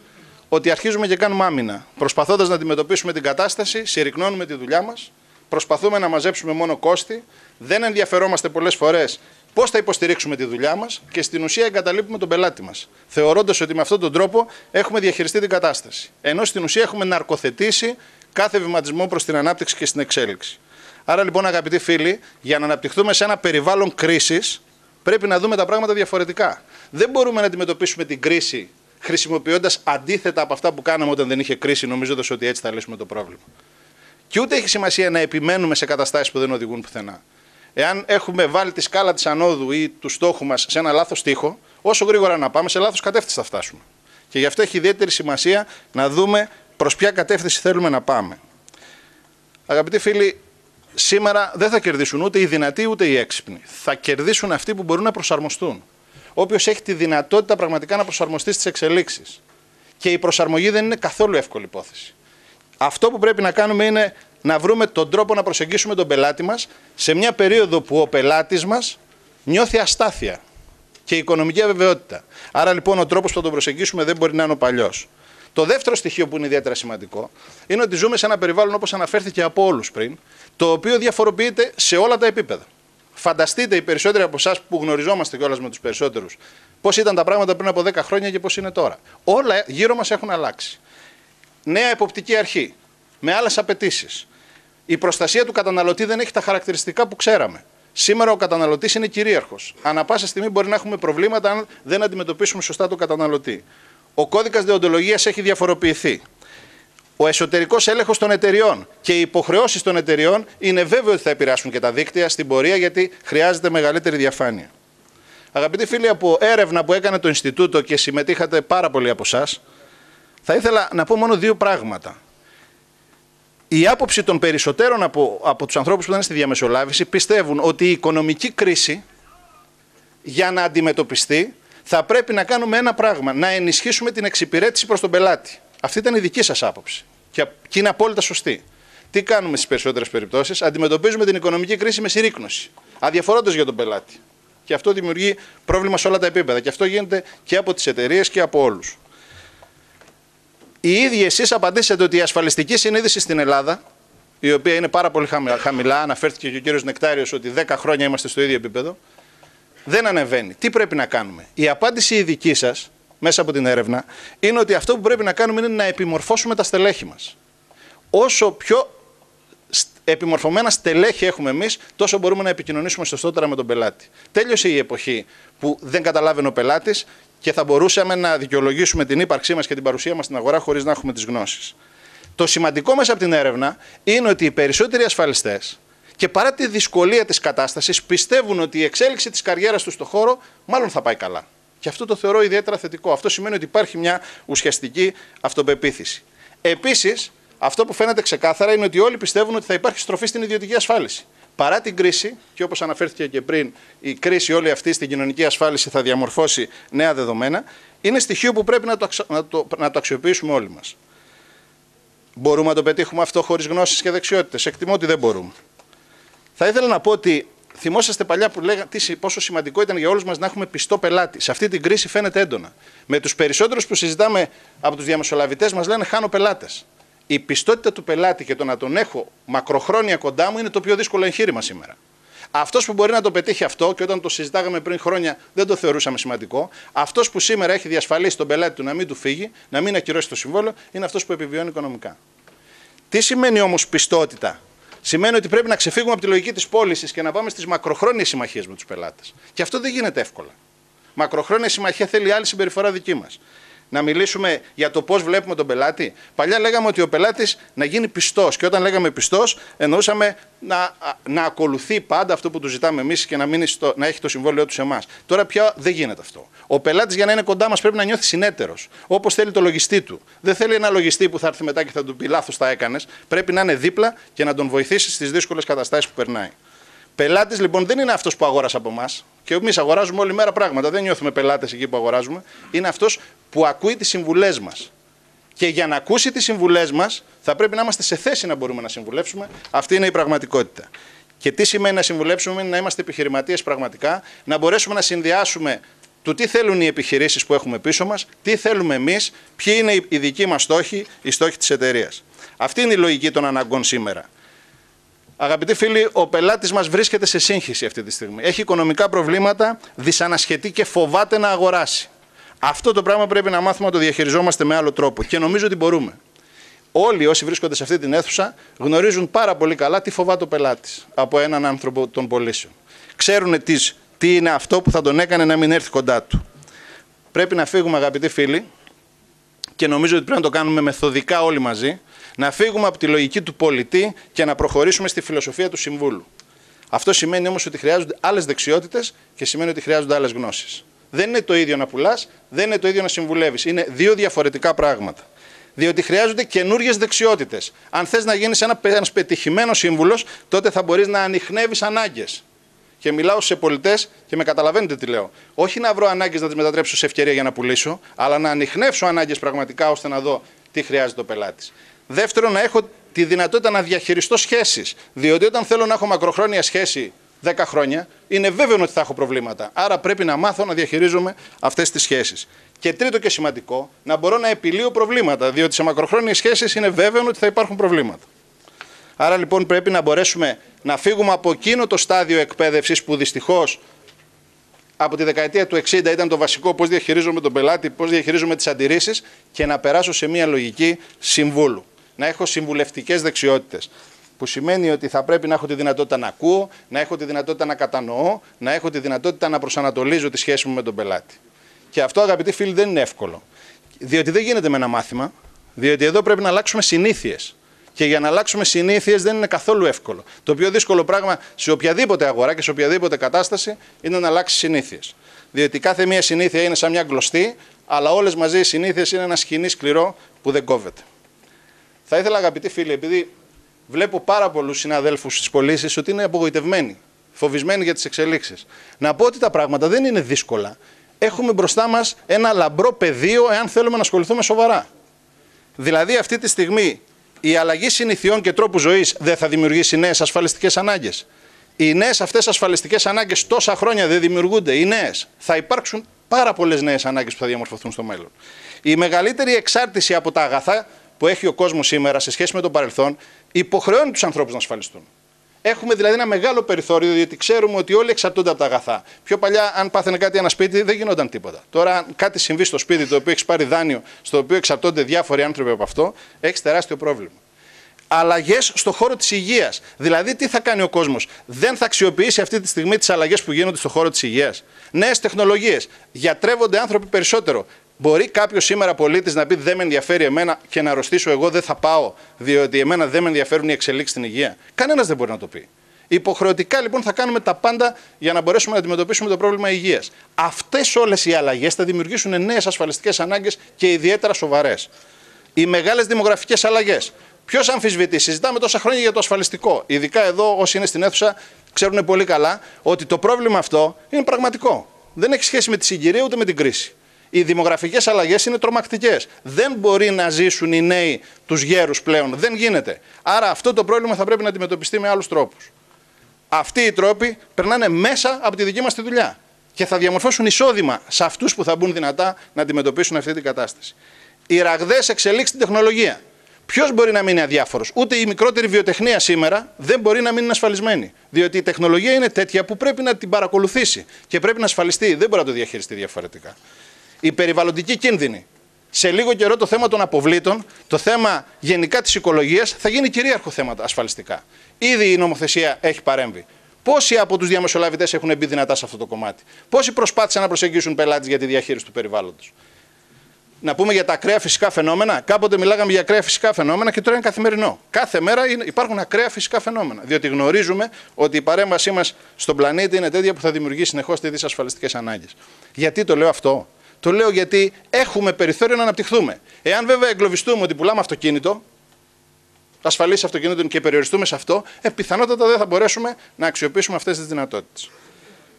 ότι αρχίζουμε και κάνουμε άμυνα. Προσπαθώντας να αντιμετωπίσουμε την κατάσταση, συρρυκνώνουμε τη δουλειά μας, προσπαθούμε να μαζέψουμε μόνο κόστη, δεν ενδιαφερόμαστε πολλές φορές πώς θα υποστηρίξουμε τη δουλειά μας και στην ουσία εγκαταλείπουμε τον πελάτη μας, θεωρώντας ότι με αυτόν τον τρόπο έχουμε διαχειριστεί την κατάσταση. Ενώ στην ουσία έχουμε ναρκοθετήσει κάθε βηματισμό προς την ανάπτυξη και στην εξέλιξη. Άρα λοιπόν, αγαπητοί φίλοι, για να αναπτυχθούμε σε ένα περιβάλλον κρίσης, πρέπει να δούμε τα πράγματα διαφορετικά. Δεν μπορούμε να αντιμετωπίσουμε την κρίση χρησιμοποιώντας αντίθετα από αυτά που κάναμε όταν δεν είχε κρίση, νομίζοντας ότι έτσι θα λύσουμε το πρόβλημα. Και ούτε έχει σημασία να επιμένουμε σε καταστάσεις που δεν οδηγούν πουθενά. Εάν έχουμε βάλει τη σκάλα της ανόδου ή του στόχου μας σε ένα λάθος τοίχο, όσο γρήγορα να πάμε, σε λάθος κατεύθυνση θα φτάσουμε. Και γι' αυτό έχει ιδιαίτερη σημασία να δούμε προς ποια κατεύθυνση θέλουμε να πάμε. Αγαπητοί φίλοι, σήμερα δεν θα κερδίσουν ούτε οι δυνατοί ούτε οι έξυπνοι. Θα κερδίσουν αυτοί που μπορούν να προσαρμοστούν. Όποιος έχει τη δυνατότητα πραγματικά να προσαρμοστεί στις εξελίξεις. Και η προσαρμογή δεν είναι καθόλου εύκολη υπόθεση. Αυτό που πρέπει να κάνουμε είναι να βρούμε τον τρόπο να προσεγγίσουμε τον πελάτη μας σε μια περίοδο που ο πελάτης μας νιώθει αστάθεια και οικονομική αβεβαιότητα. Άρα λοιπόν ο τρόπος που θα τον προσεγγίσουμε δεν μπορεί να είναι ο παλιός. Το δεύτερο στοιχείο που είναι ιδιαίτερα σημαντικό είναι ότι ζούμε σε ένα περιβάλλον, όπως αναφέρθηκε από όλους πριν, το οποίο διαφοροποιείται σε όλα τα επίπεδα. Φανταστείτε οι περισσότεροι από εσάς που γνωριζόμαστε κιόλας με τους περισσότερους, πώς ήταν τα πράγματα πριν από 10 χρόνια και πώς είναι τώρα. Όλα γύρω μας έχουν αλλάξει. Νέα εποπτική αρχή, με άλλες απαιτήσεις. Η προστασία του καταναλωτή δεν έχει τα χαρακτηριστικά που ξέραμε. Σήμερα ο καταναλωτής είναι κυρίαρχος. Ανά πάσα στιγμή μπορεί να έχουμε προβλήματα αν δεν αντιμετωπίσουμε σωστά τον καταναλωτή. Ο κώδικας δεοντολογίας έχει διαφοροποιηθεί. Ο εσωτερικός έλεγχος των εταιριών και οι υποχρεώσεις των εταιριών είναι βέβαιο ότι θα επηρεάσουν και τα δίκτυα στην πορεία, γιατί χρειάζεται μεγαλύτερη διαφάνεια. Αγαπητοί φίλοι, από έρευνα που έκανε το Ινστιτούτο και συμμετείχατε πάρα πολλοί από εσάς, θα ήθελα να πω μόνο δύο πράγματα. Η άποψη των περισσότερων από τους ανθρώπους που ήταν στη διαμεσολάβηση πιστεύουν ότι η οικονομική κρίση, για να αντιμετωπιστεί, θα πρέπει να κάνουμε ένα πράγμα, να ενισχύσουμε την εξυπηρέτηση προς τον πελάτη. Αυτή ήταν η δική σας άποψη και είναι απόλυτα σωστή. Τι κάνουμε στις περισσότερες περιπτώσεις? Αντιμετωπίζουμε την οικονομική κρίση με συρρίκνωση, αδιαφορώντας για τον πελάτη. Και αυτό δημιουργεί πρόβλημα σε όλα τα επίπεδα. Και αυτό γίνεται και από τις εταιρείες και από όλους. Οι ίδιοι εσείς απαντήσατε ότι η ασφαλιστική συνείδηση στην Ελλάδα, η οποία είναι πάρα πολύ χαμηλά, αναφέρθηκε και ο κύριος Νεκτάριος ότι 10 χρόνια είμαστε στο ίδιο επίπεδο, δεν ανεβαίνει. Τι πρέπει να κάνουμε? Η απάντηση η δική σας, μέσα από την έρευνα, είναι ότι αυτό που πρέπει να κάνουμε είναι να επιμορφώσουμε τα στελέχη μας. Όσο πιο επιμορφωμένα στελέχη έχουμε εμείς, τόσο μπορούμε να επικοινωνήσουμε σωστότερα με τον πελάτη. Τέλειωσε η εποχή που δεν καταλάβαινε ο πελάτης και θα μπορούσαμε να δικαιολογήσουμε την ύπαρξή μας και την παρουσία μας στην αγορά χωρίς να έχουμε τις γνώσεις. Το σημαντικό μέσα από την έρευνα είναι ότι οι περισσότεροι ασφαλιστές, και παρά τη δυσκολία της κατάστασης, πιστεύουν ότι η εξέλιξη της καριέρας τους στον χώρο μάλλον θα πάει καλά. Και αυτό το θεωρώ ιδιαίτερα θετικό. Αυτό σημαίνει ότι υπάρχει μια ουσιαστική αυτοπεποίθηση. Επίσης, αυτό που φαίνεται ξεκάθαρα είναι ότι όλοι πιστεύουν ότι θα υπάρχει στροφή στην ιδιωτική ασφάλιση. Παρά την κρίση, και όπως αναφέρθηκε και πριν, η κρίση όλη αυτή στην κοινωνική ασφάλιση θα διαμορφώσει νέα δεδομένα, είναι στοιχείο που πρέπει να το αξιοποιήσουμε όλοι μας. Μπορούμε να το πετύχουμε αυτό χωρίς γνώσεις και δεξιότητες? Εκτιμώ ότι δεν μπορούμε. Θα ήθελα να πω ότι θυμόσαστε παλιά που λέγανε πόσο σημαντικό ήταν για όλους μας να έχουμε πιστό πελάτη. Σε αυτή την κρίση φαίνεται έντονα. Με τους περισσότερους που συζητάμε από τους διαμεσολαβητές μας λένε χάνω πελάτες. Η πιστότητα του πελάτη και το να τον έχω μακροχρόνια κοντά μου είναι το πιο δύσκολο εγχείρημα σήμερα. Αυτός που μπορεί να το πετύχει αυτό, και όταν το συζητάγαμε πριν χρόνια δεν το θεωρούσαμε σημαντικό, αυτός που σήμερα έχει διασφαλίσει τον πελάτη του να μην του φύγει, να μην ακυρώσει το συμβόλαιο, είναι αυτός που επιβιώνει οικονομικά. Τι σημαίνει όμως πιστότητα? Σημαίνει ότι πρέπει να ξεφύγουμε από τη λογική της πώλησης και να πάμε στις μακροχρόνιες συμμαχίες με τους πελάτες. Και αυτό δεν γίνεται εύκολα. Μακροχρόνια συμμαχία θέλει άλλη συμπεριφορά δική μας. Να μιλήσουμε για το πώς βλέπουμε τον πελάτη. Παλιά λέγαμε ότι ο πελάτης να γίνει πιστός. Και όταν λέγαμε πιστός, εννοούσαμε να ακολουθεί πάντα αυτό που του ζητάμε εμείς και να έχει το συμβόλαιό του σε εμάς. Τώρα πια δεν γίνεται αυτό. Ο πελάτης για να είναι κοντά μας πρέπει να νιώθει συνέτερος. Όπως θέλει το λογιστή του. Δεν θέλει ένα λογιστή που θα έρθει μετά και θα του πει λάθος τα έκανες. Πρέπει να είναι δίπλα και να τον βοηθήσει στις δύσκολες καταστάσεις που περνάει. Πελάτης λοιπόν δεν είναι αυτός που αγόρασε από εμάς. Και εμείς αγοράζουμε όλη μέρα πράγματα. Δεν νιώθουμε πελάτες εκεί που αγοράζουμε. Είναι αυτός που ακούει τις συμβουλές μας. Και για να ακούσει τις συμβουλές μας, θα πρέπει να είμαστε σε θέση να μπορούμε να συμβουλεύσουμε. Αυτή είναι η πραγματικότητα. Και τι σημαίνει να συμβουλεύσουμε? Είναι να είμαστε επιχειρηματίες πραγματικά, να μπορέσουμε να συνδυάσουμε το τι θέλουν οι επιχειρήσεις που έχουμε πίσω μας, τι θέλουμε εμείς, ποιοι είναι οι δικοί μας στόχοι, οι στόχοι της εταιρείας. Αυτή είναι η λογική των αναγκών σήμερα. Αγαπητοί φίλοι, ο πελάτης μας βρίσκεται σε σύγχυση αυτή τη στιγμή. Έχει οικονομικά προβλήματα, δυσανασχετεί και φοβάται να αγοράσει. Αυτό το πράγμα πρέπει να μάθουμε να το διαχειριζόμαστε με άλλο τρόπο και νομίζω ότι μπορούμε. Όλοι όσοι βρίσκονται σε αυτή την αίθουσα γνωρίζουν πάρα πολύ καλά τι φοβάται ο πελάτης από έναν άνθρωπο των πωλήσεων. Ξέρουν τι είναι αυτό που θα τον έκανε να μην έρθει κοντά του. Πρέπει να φύγουμε, αγαπητοί φίλοι, και νομίζω ότι πρέπει να το κάνουμε μεθοδικά όλοι μαζί, να φύγουμε από τη λογική του πολιτή και να προχωρήσουμε στη φιλοσοφία του συμβούλου. Αυτό σημαίνει όμως ότι χρειάζονται άλλες δεξιότητες και σημαίνει ότι χρειάζονται άλλες γνώσεις. Δεν είναι το ίδιο να πουλάς, δεν είναι το ίδιο να συμβουλεύεις. Είναι δύο διαφορετικά πράγματα. Διότι χρειάζονται καινούριες δεξιότητες. Αν θες να γίνεις ένας πετυχημένος σύμβουλος, τότε θα μπορείς να ανιχνεύεις ανάγκες. Και μιλάω σε πολιτές και με καταλαβαίνετε τι λέω. Όχι να βρω ανάγκες να τις μετατρέψω σε ευκαιρία για να πουλήσω, αλλά να ανιχνεύσω ανάγκες πραγματικά ώστε να δω τι χρειάζεται ο πελάτης. Δεύτερον, να έχω τη δυνατότητα να διαχειριστώ σχέσεις. Διότι όταν θέλω να έχω μακροχρόνια σχέση 10 χρόνια, είναι βέβαιο ότι θα έχω προβλήματα. Άρα πρέπει να μάθω να διαχειρίζομαι αυτές τις σχέσεις. Και τρίτο και σημαντικό, να μπορώ να επιλύω προβλήματα. Διότι σε μακροχρόνιες σχέσεις είναι βέβαιο ότι θα υπάρχουν προβλήματα. Άρα λοιπόν πρέπει να μπορέσουμε να φύγουμε από εκείνο το στάδιο εκπαίδευσης που δυστυχώς από τη δεκαετία του 60 ήταν το βασικό, πώς διαχειρίζομαι τον πελάτη, πώς διαχειρίζομαι τις αντιρρήσεις, και να περάσω σε μια λογική συμβούλου. Να έχω συμβουλευτικές δεξιότητες. Που σημαίνει ότι θα πρέπει να έχω τη δυνατότητα να ακούω, να έχω τη δυνατότητα να κατανοώ, να έχω τη δυνατότητα να προσανατολίζω τη σχέση μου με τον πελάτη. Και αυτό, αγαπητοί φίλοι, δεν είναι εύκολο. Διότι δεν γίνεται με ένα μάθημα, διότι εδώ πρέπει να αλλάξουμε συνήθειες. Και για να αλλάξουμε συνήθειες δεν είναι καθόλου εύκολο. Το πιο δύσκολο πράγμα σε οποιαδήποτε αγορά και σε οποιαδήποτε κατάσταση είναι να αλλάξει συνήθειες. Διότι κάθε μία συνήθεια είναι σαν μια γκλωστή, αλλά όλες μαζί οι συνήθειες είναι ένα σκοινί σκληρό που δεν κόβεται. Θα ήθελα, αγαπητοί φίλοι, επειδή Βλέπω πάρα πολλούς συναδέλφους στις πωλήσεις ότι είναι απογοητευμένοι, φοβισμένοι για τις εξελίξεις. Να πω ότι τα πράγματα δεν είναι δύσκολα. Έχουμε μπροστά μας ένα λαμπρό πεδίο εάν θέλουμε να ασχοληθούμε σοβαρά. Δηλαδή αυτή τη στιγμή η αλλαγή συνηθιών και τρόπου ζωής δεν θα δημιουργήσει νέες ασφαλιστικές ανάγκες. Οι νέες αυτές ασφαλιστικές ανάγκες τόσα χρόνια δεν δημιουργούνται. Οι νέες. Θα υπάρξουν πάρα πολλές νέες ανάγκες που θα διαμορφωθούν στο μέλλον. Η μεγαλύτερη εξάρτηση από τα αγαθά που έχει ο κόσμος σήμερα σε σχέση με το παρελθόν υποχρεώνει τους ανθρώπους να ασφαλιστούν. Έχουμε δηλαδή ένα μεγάλο περιθώριο, διότι ξέρουμε ότι όλοι εξαρτούνται από τα αγαθά. Πιο παλιά, αν πάθαινε κάτι ένα σπίτι, δεν γινόταν τίποτα. Τώρα, αν κάτι συμβεί στο σπίτι, το οποίο έχει πάρει δάνειο, στο οποίο εξαρτώνται διάφοροι άνθρωποι από αυτό, έχει τεράστιο πρόβλημα. Αλλαγές στον χώρο της υγείας. Δηλαδή, τι θα κάνει ο κόσμος? Δεν θα αξιοποιήσει αυτή τη στιγμή τις αλλαγές που γίνονται στον χώρο της υγείας. Νέες τεχνολογίες. Γιατρεύονται άνθρωποι περισσότερο. Μπορεί κάποιο σήμερα πολίτης να πει δεν με ενδιαφέρει εμένα και να αρρωστήσω εγώ, δεν θα πάω, διότι εμένα δεν με ενδιαφέρουν οι εξελίξεις στην υγεία? Κανένας δεν μπορεί να το πει. Υποχρεωτικά λοιπόν θα κάνουμε τα πάντα για να μπορέσουμε να αντιμετωπίσουμε το πρόβλημα υγείας. Αυτές όλες οι αλλαγές θα δημιουργήσουν νέες ασφαλιστικές ανάγκες και ιδιαίτερα σοβαρές. Οι μεγάλες δημογραφικές αλλαγές. Ποιος αμφισβητεί? Συζητάμε τόσα χρόνια για το ασφαλιστικό. Ειδικά εδώ, όσοι είναι στην αίθουσα, ξέρουν πολύ καλά ότι το πρόβλημα αυτό είναι πραγματικό. Δεν έχει σχέση με τη συγκυρία ούτε με την κρίση. Οι δημογραφικές αλλαγές είναι τρομακτικές. Δεν μπορεί να ζήσουν οι νέοι τους γέρους πλέον. Δεν γίνεται. Άρα αυτό το πρόβλημα θα πρέπει να αντιμετωπιστεί με άλλους τρόπους. Αυτοί οι τρόποι περνάνε μέσα από τη δική μας τη δουλειά και θα διαμορφώσουν εισόδημα σε αυτούς που θα μπουν δυνατά να αντιμετωπίσουν αυτή την κατάσταση. Οι ραγδαίες εξελίξεις στην τεχνολογία. Ποιος μπορεί να μείνει αδιάφορος? Ούτε η μικρότερη βιοτεχνία σήμερα δεν μπορεί να μείνει ασφαλισμένη. Διότι η τεχνολογία είναι τέτοια που πρέπει να την παρακολουθήσει και πρέπει να ασφαλιστεί. Δεν μπορεί να το διαχειριστεί διαφορετικά. Οι περιβαλλοντικοί κίνδυνοι. Σε λίγο καιρό το θέμα των αποβλήτων, το θέμα γενικά της οικολογίας θα γίνει κυρίαρχο θέμα ασφαλιστικά. Ήδη η νομοθεσία έχει παρέμβει. Πόσοι από τους διαμεσολαβητές έχουν μπει δυνατά σε αυτό το κομμάτι? Πόσοι προσπάθησαν να προσεγγίσουν πελάτες για τη διαχείριση του περιβάλλοντος? Να πούμε για τα ακραία φυσικά φαινόμενα. Κάποτε μιλάγαμε για ακραία φυσικά φαινόμενα και τώρα είναι καθημερινό. Κάθε μέρα υπάρχουν ακραία φυσικά φαινόμενα. Διότι γνωρίζουμε ότι η παρέμβασή μας στον πλανήτη είναι τέτοια που θα δημιουργεί συνεχώς τέτοιες ασφαλιστικές ανάγκες. Γιατί το λέω αυτό? Το λέω γιατί έχουμε περιθώριο να αναπτυχθούμε. Εάν βέβαια εγκλωβιστούμε ότι πουλάμε αυτοκίνητο, ασφαλής αυτοκίνητων και περιοριστούμε σε αυτό, πιθανότατα δεν θα μπορέσουμε να αξιοποιήσουμε αυτές τις δυνατότητες.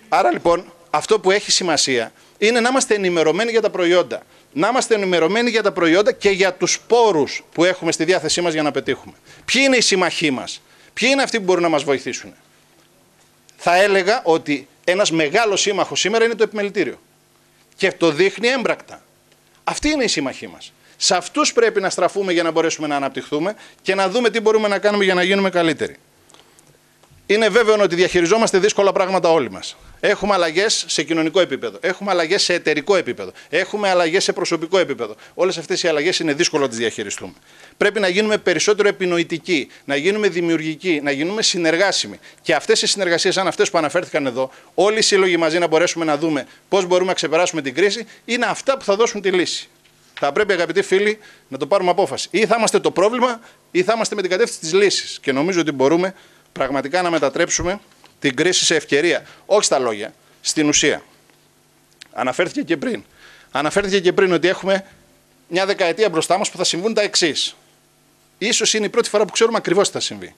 Άρα λοιπόν, αυτό που έχει σημασία είναι να είμαστε ενημερωμένοι για τα προϊόντα. Να είμαστε ενημερωμένοι για τα προϊόντα και για τους πόρους που έχουμε στη διάθεσή μας για να πετύχουμε. Ποιοι είναι οι σύμμαχοί μας? Ποιοι είναι αυτοί που μπορούν να μας βοηθήσουν? Θα έλεγα ότι ένας μεγάλος σύμμαχος σήμερα είναι το επιμελητήριο. Και το δείχνει έμπρακτα. Αυτοί είναι οι σύμμαχοί μας. Σε αυτούς πρέπει να στραφούμε για να μπορέσουμε να αναπτυχθούμε και να δούμε τι μπορούμε να κάνουμε για να γίνουμε καλύτεροι. Είναι βέβαιο ότι διαχειριζόμαστε δύσκολα πράγματα όλοι μας. Έχουμε αλλαγές σε κοινωνικό επίπεδο, έχουμε αλλαγές σε εταιρικό επίπεδο, έχουμε αλλαγές σε προσωπικό επίπεδο. Όλες αυτές οι αλλαγές είναι δύσκολο να τις διαχειριστούμε. Πρέπει να γίνουμε περισσότερο επινοητικοί, να γίνουμε δημιουργικοί, να γίνουμε συνεργάσιμοι. Και αυτές οι συνεργασίες, σαν αυτές που αναφέρθηκαν εδώ, όλοι οι σύλλογοι μαζί να μπορέσουμε να δούμε πώς μπορούμε να ξεπεράσουμε την κρίση, είναι αυτά που θα δώσουν τη λύση. Θα πρέπει, αγαπητοί φίλοι, να το πάρουμε απόφαση. Ή θα είμαστε το πρόβλημα, ή θα είμαστε με την κατεύθυνση της λύσης. Και νομίζω ότι μπορούμε πραγματικά να μετατρέψουμε την κρίση σε ευκαιρία. Όχι στα λόγια, στην ουσία. Αναφέρθηκε και πριν ότι έχουμε μια δεκαετία μπροστά μας που θα συμβούν τα εξής. Ίσως είναι η πρώτη φορά που ξέρουμε ακριβώς τι θα συμβεί.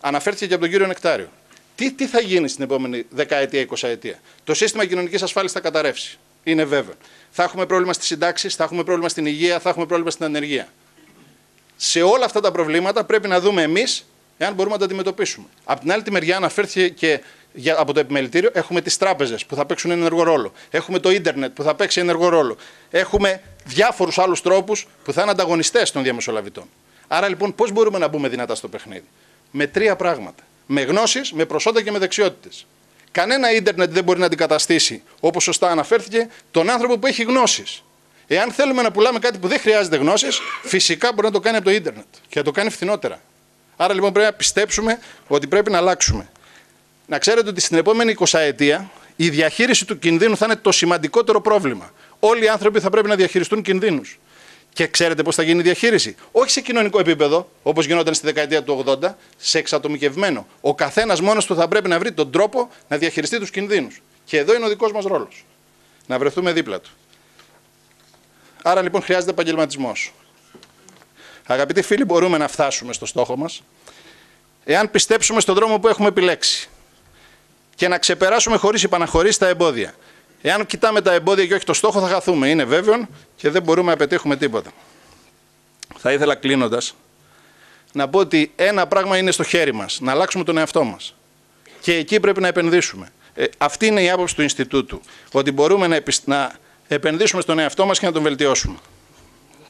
Αναφέρθηκε και από τον κύριο Νεκτάριο. Τι θα γίνει στην επόμενη δεκαετία, 20ετία? Το σύστημα κοινωνικής ασφάλισης θα καταρρεύσει. Είναι βέβαιο. Θα έχουμε πρόβλημα στις συντάξεις, θα έχουμε πρόβλημα στην υγεία, θα έχουμε πρόβλημα στην ανεργία. Σε όλα αυτά τα προβλήματα πρέπει να δούμε εμείς εάν μπορούμε να τα αντιμετωπίσουμε. Από την άλλη τη μεριά, αναφέρθηκε και από το επιμελητήριο, έχουμε τις τράπεζες που θα παίξουν ενεργό ρόλο. Έχουμε το ίντερνετ που θα παίξει ενεργό ρόλο. Έχουμε διάφορους άλλους τρόπους που θα είναι ανταγωνιστές των διαμεσολαβητών. Άρα λοιπόν, πώς μπορούμε να μπούμε δυνατά στο παιχνίδι? Με τρία πράγματα. Με γνώσεις, με προσόντα και με δεξιότητες. Κανένα ίντερνετ δεν μπορεί να αντικαταστήσει, όπως σωστά αναφέρθηκε, τον άνθρωπο που έχει γνώσεις. Εάν θέλουμε να πουλάμε κάτι που δεν χρειάζεται γνώσεις, φυσικά μπορεί να το κάνει από το ίντερνετ και να το κάνει φθηνότερα. Άρα λοιπόν πρέπει να πιστέψουμε ότι πρέπει να αλλάξουμε. Να ξέρετε ότι στην επόμενη 20ετία η διαχείριση του κινδύνου θα είναι το σημαντικότερο πρόβλημα. Όλοι οι άνθρωποι θα πρέπει να διαχειριστούν κινδύνους. Και ξέρετε πώς θα γίνει η διαχείριση? Όχι σε κοινωνικό επίπεδο, όπως γινόταν στη δεκαετία του 80, σε εξατομικευμένο. Ο καθένας μόνος του θα πρέπει να βρει τον τρόπο να διαχειριστεί τους κινδύνους. Και εδώ είναι ο δικός μας ρόλος. Να βρεθούμε δίπλα του. Άρα λοιπόν χρειάζεται επαγγελματισμός. Αγαπητοί φίλοι, μπορούμε να φτάσουμε στο στόχο μας. εάν πιστέψουμε στον δρόμο που έχουμε επιλέξει και να ξεπεράσουμε χωρίς υπαναχωρήσεις τα εμπόδια. Εάν κοιτάμε τα εμπόδια και όχι το στόχο, θα χαθούμε. Είναι βέβαιο και δεν μπορούμε να πετύχουμε τίποτα. Θα ήθελα κλείνοντας να πω ότι ένα πράγμα είναι στο χέρι μας, να αλλάξουμε τον εαυτό μας. Και εκεί πρέπει να επενδύσουμε. Αυτή είναι η άποψη του Ινστιτούτου, ότι μπορούμε να επενδύσουμε στον εαυτό μας και να τον βελτιώσουμε.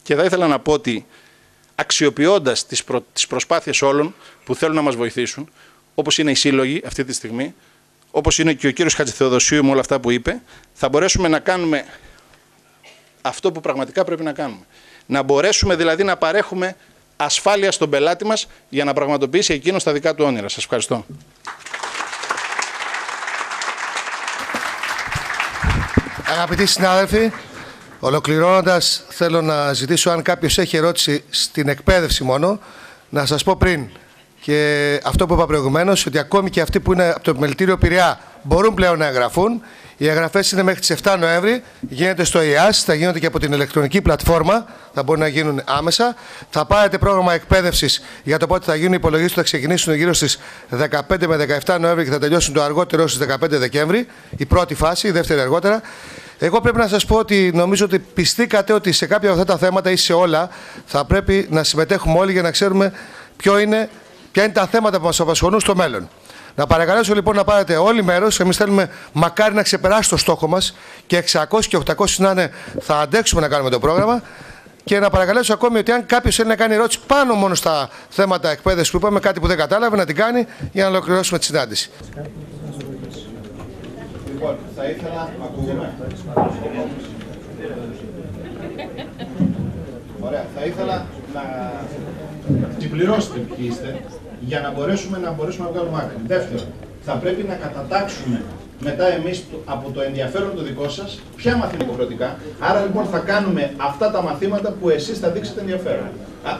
Και θα ήθελα να πω ότι αξιοποιώντας τις προσπάθειες όλων που θέλουν να μας βοηθήσουν, όπως είναι οι σύλλογοι αυτή τη στιγμή, όπως είναι και ο κύριος Χατζηθεοδοσίου με όλα αυτά που είπε, θα μπορέσουμε να κάνουμε αυτό που πραγματικά πρέπει να κάνουμε. Να μπορέσουμε δηλαδή να παρέχουμε ασφάλεια στον πελάτη μας για να πραγματοποιήσει εκείνος τα δικά του όνειρα. Σας ευχαριστώ. Αγαπητοί συνάδελφοι, ολοκληρώνοντας, θέλω να ζητήσω, αν κάποιος έχει ερώτηση στην εκπαίδευση μόνο, να σας πω πριν και αυτό που είπα προηγουμένως, ότι ακόμη και αυτοί που είναι από το Επιμελητήριο Πειραιά μπορούν πλέον να εγγραφούν. Οι εγγραφές είναι μέχρι τις 7 Νοέμβρη, γίνεται στο ΙΑΣ, θα γίνονται και από την ηλεκτρονική πλατφόρμα, θα μπορούν να γίνουν άμεσα. Θα πάρετε πρόγραμμα εκπαίδευσης για το πότε θα γίνουν οι υπολογίσεις που θα ξεκινήσουν γύρω στις 15 με 17 Νοέμβρη και θα τελειώσουν το αργότερο στις 15 Δεκέμβρη, η πρώτη φάση, η δεύτερη αργότερα. Εγώ πρέπει να σας πω ότι νομίζω ότι πιστήκατε ότι σε κάποια από αυτά τα θέματα ή σε όλα θα πρέπει να συμμετέχουμε όλοι για να ξέρουμε ποια είναι τα θέματα που μας απασχολούν στο μέλλον. Να παρακαλέσω λοιπόν να πάρετε όλοι μέρος. Εμείς θέλουμε μακάρι να ξεπεράσει το στόχο μας και 600 και 800 να είναι, θα αντέξουμε να κάνουμε το πρόγραμμα. Και να παρακαλέσω ακόμη ότι αν κάποιος θέλει να κάνει ερώτηση πάνω μόνο στα θέματα εκπαίδευσης που είπαμε, κάτι που δεν κατάλαβε, να την κάνει για να ολοκληρώσουμε τη συνάντηση. Λοιπόν, θα ήθελα να ακούμε. Ωραία, θα ήθελα να συμπληρώσετε ποιοι είστε για να μπορέσουμε να βγάλουμε άκρη. Δεύτερον, θα πρέπει να κατατάξουμε μετά εμείς από το ενδιαφέρον το δικό σας ποια μαθήματα υποχρεωτικά. Άρα λοιπόν θα κάνουμε αυτά τα μαθήματα που εσείς θα δείξετε ενδιαφέρον.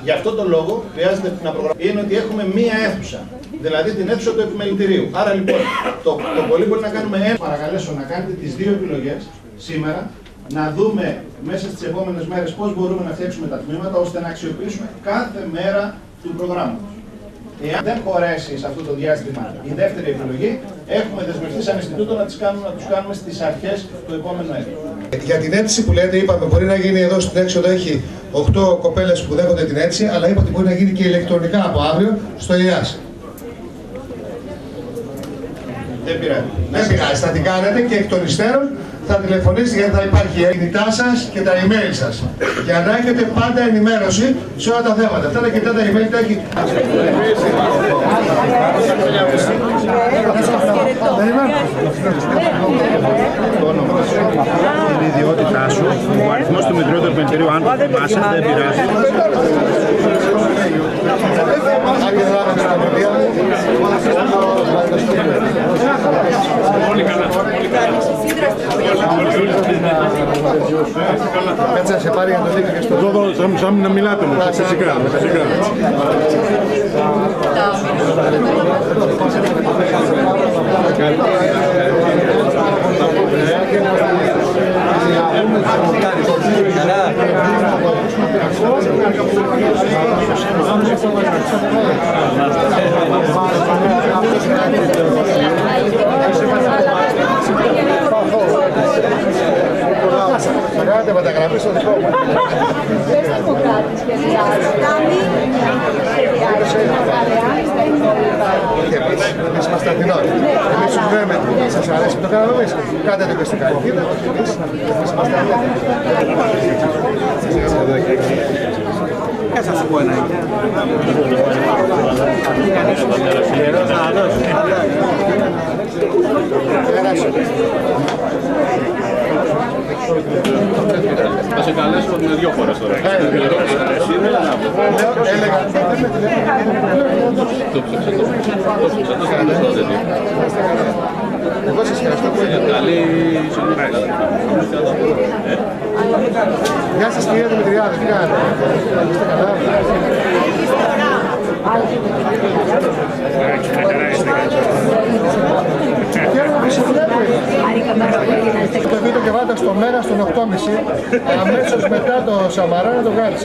Γι' αυτό το λόγο χρειάζεται να προγραμματίσουμε. Είναι ότι έχουμε μία αίθουσα, δηλαδή την αίθουσα του επιμελητηρίου. Άρα λοιπόν το πολύ μπορεί να κάνουμε ένα. Παρακαλέσω να κάνετε τις δύο επιλογές σήμερα, να δούμε μέσα στις επόμενες μέρες πώς μπορούμε να φτιάξουμε τα τμήματα ώστε να αξιοποιήσουμε κάθε μέρα του προγράμματος. Εάν δεν χωρέσει σε αυτό το διάστημα η δεύτερη επιλογή, έχουμε δεσμευτεί σαν Ινστιτούτο να τους κάνουμε στις αρχές του επόμενου έτου. Για την αίτηση που λέτε, είπαμε, μπορεί να γίνει εδώ στην έξοδο, έχει 8 κοπέλες που δέχονται την αίτηση, αλλά είπα ότι μπορεί να γίνει και ηλεκτρονικά από αύριο στο ΙΑΣ. Δεν πειράζει. Δεν πειράζει, θα την κάνετε και εκ των υστέρων θα τηλεφωνήσετε, γιατί θα υπάρχει η κινητά σας και τα email σας. Για να έχετε πάντα ενημέρωση σε όλα τα θέματα. Αυτά τα κινητά τα email τα έχει. Την ιδιότητά σου, ο αριθμός του Μητρώου του Επιμελητηρίου, αν το θυμάσαι, δεν πειράζει. Κάτσε να σε πάρει για το δίκιο και στο Εδώ σαν να μιλάτε μου, φυσικά. Θα κάνετε μεταγραφή στο δικό μου. Δεν θα πω κάτι σχεδιάζει. Και εμείς είμαστε Αθηνών. Εμείς τους λέμε, σας αρέσει που το κάναμε εμείς. Κάντε το και στην Καλκίδα. Εμείς είμαστε Αθηνών. Θα σου πω ένα. Θα σε καλέσω με 2 φορές τώρα. Εγώ σας ευχαριστώ πολύ. Καλή Γεια σας κυρία Δημητριάδη, τι κάνετε? Είστε καλά? Χαίρομαι που σε βλέπω. Το βίντεο και βάλτε στο μέρα στον 8.30, αμέσως μετά το Σαμαρά να το βγάλεις,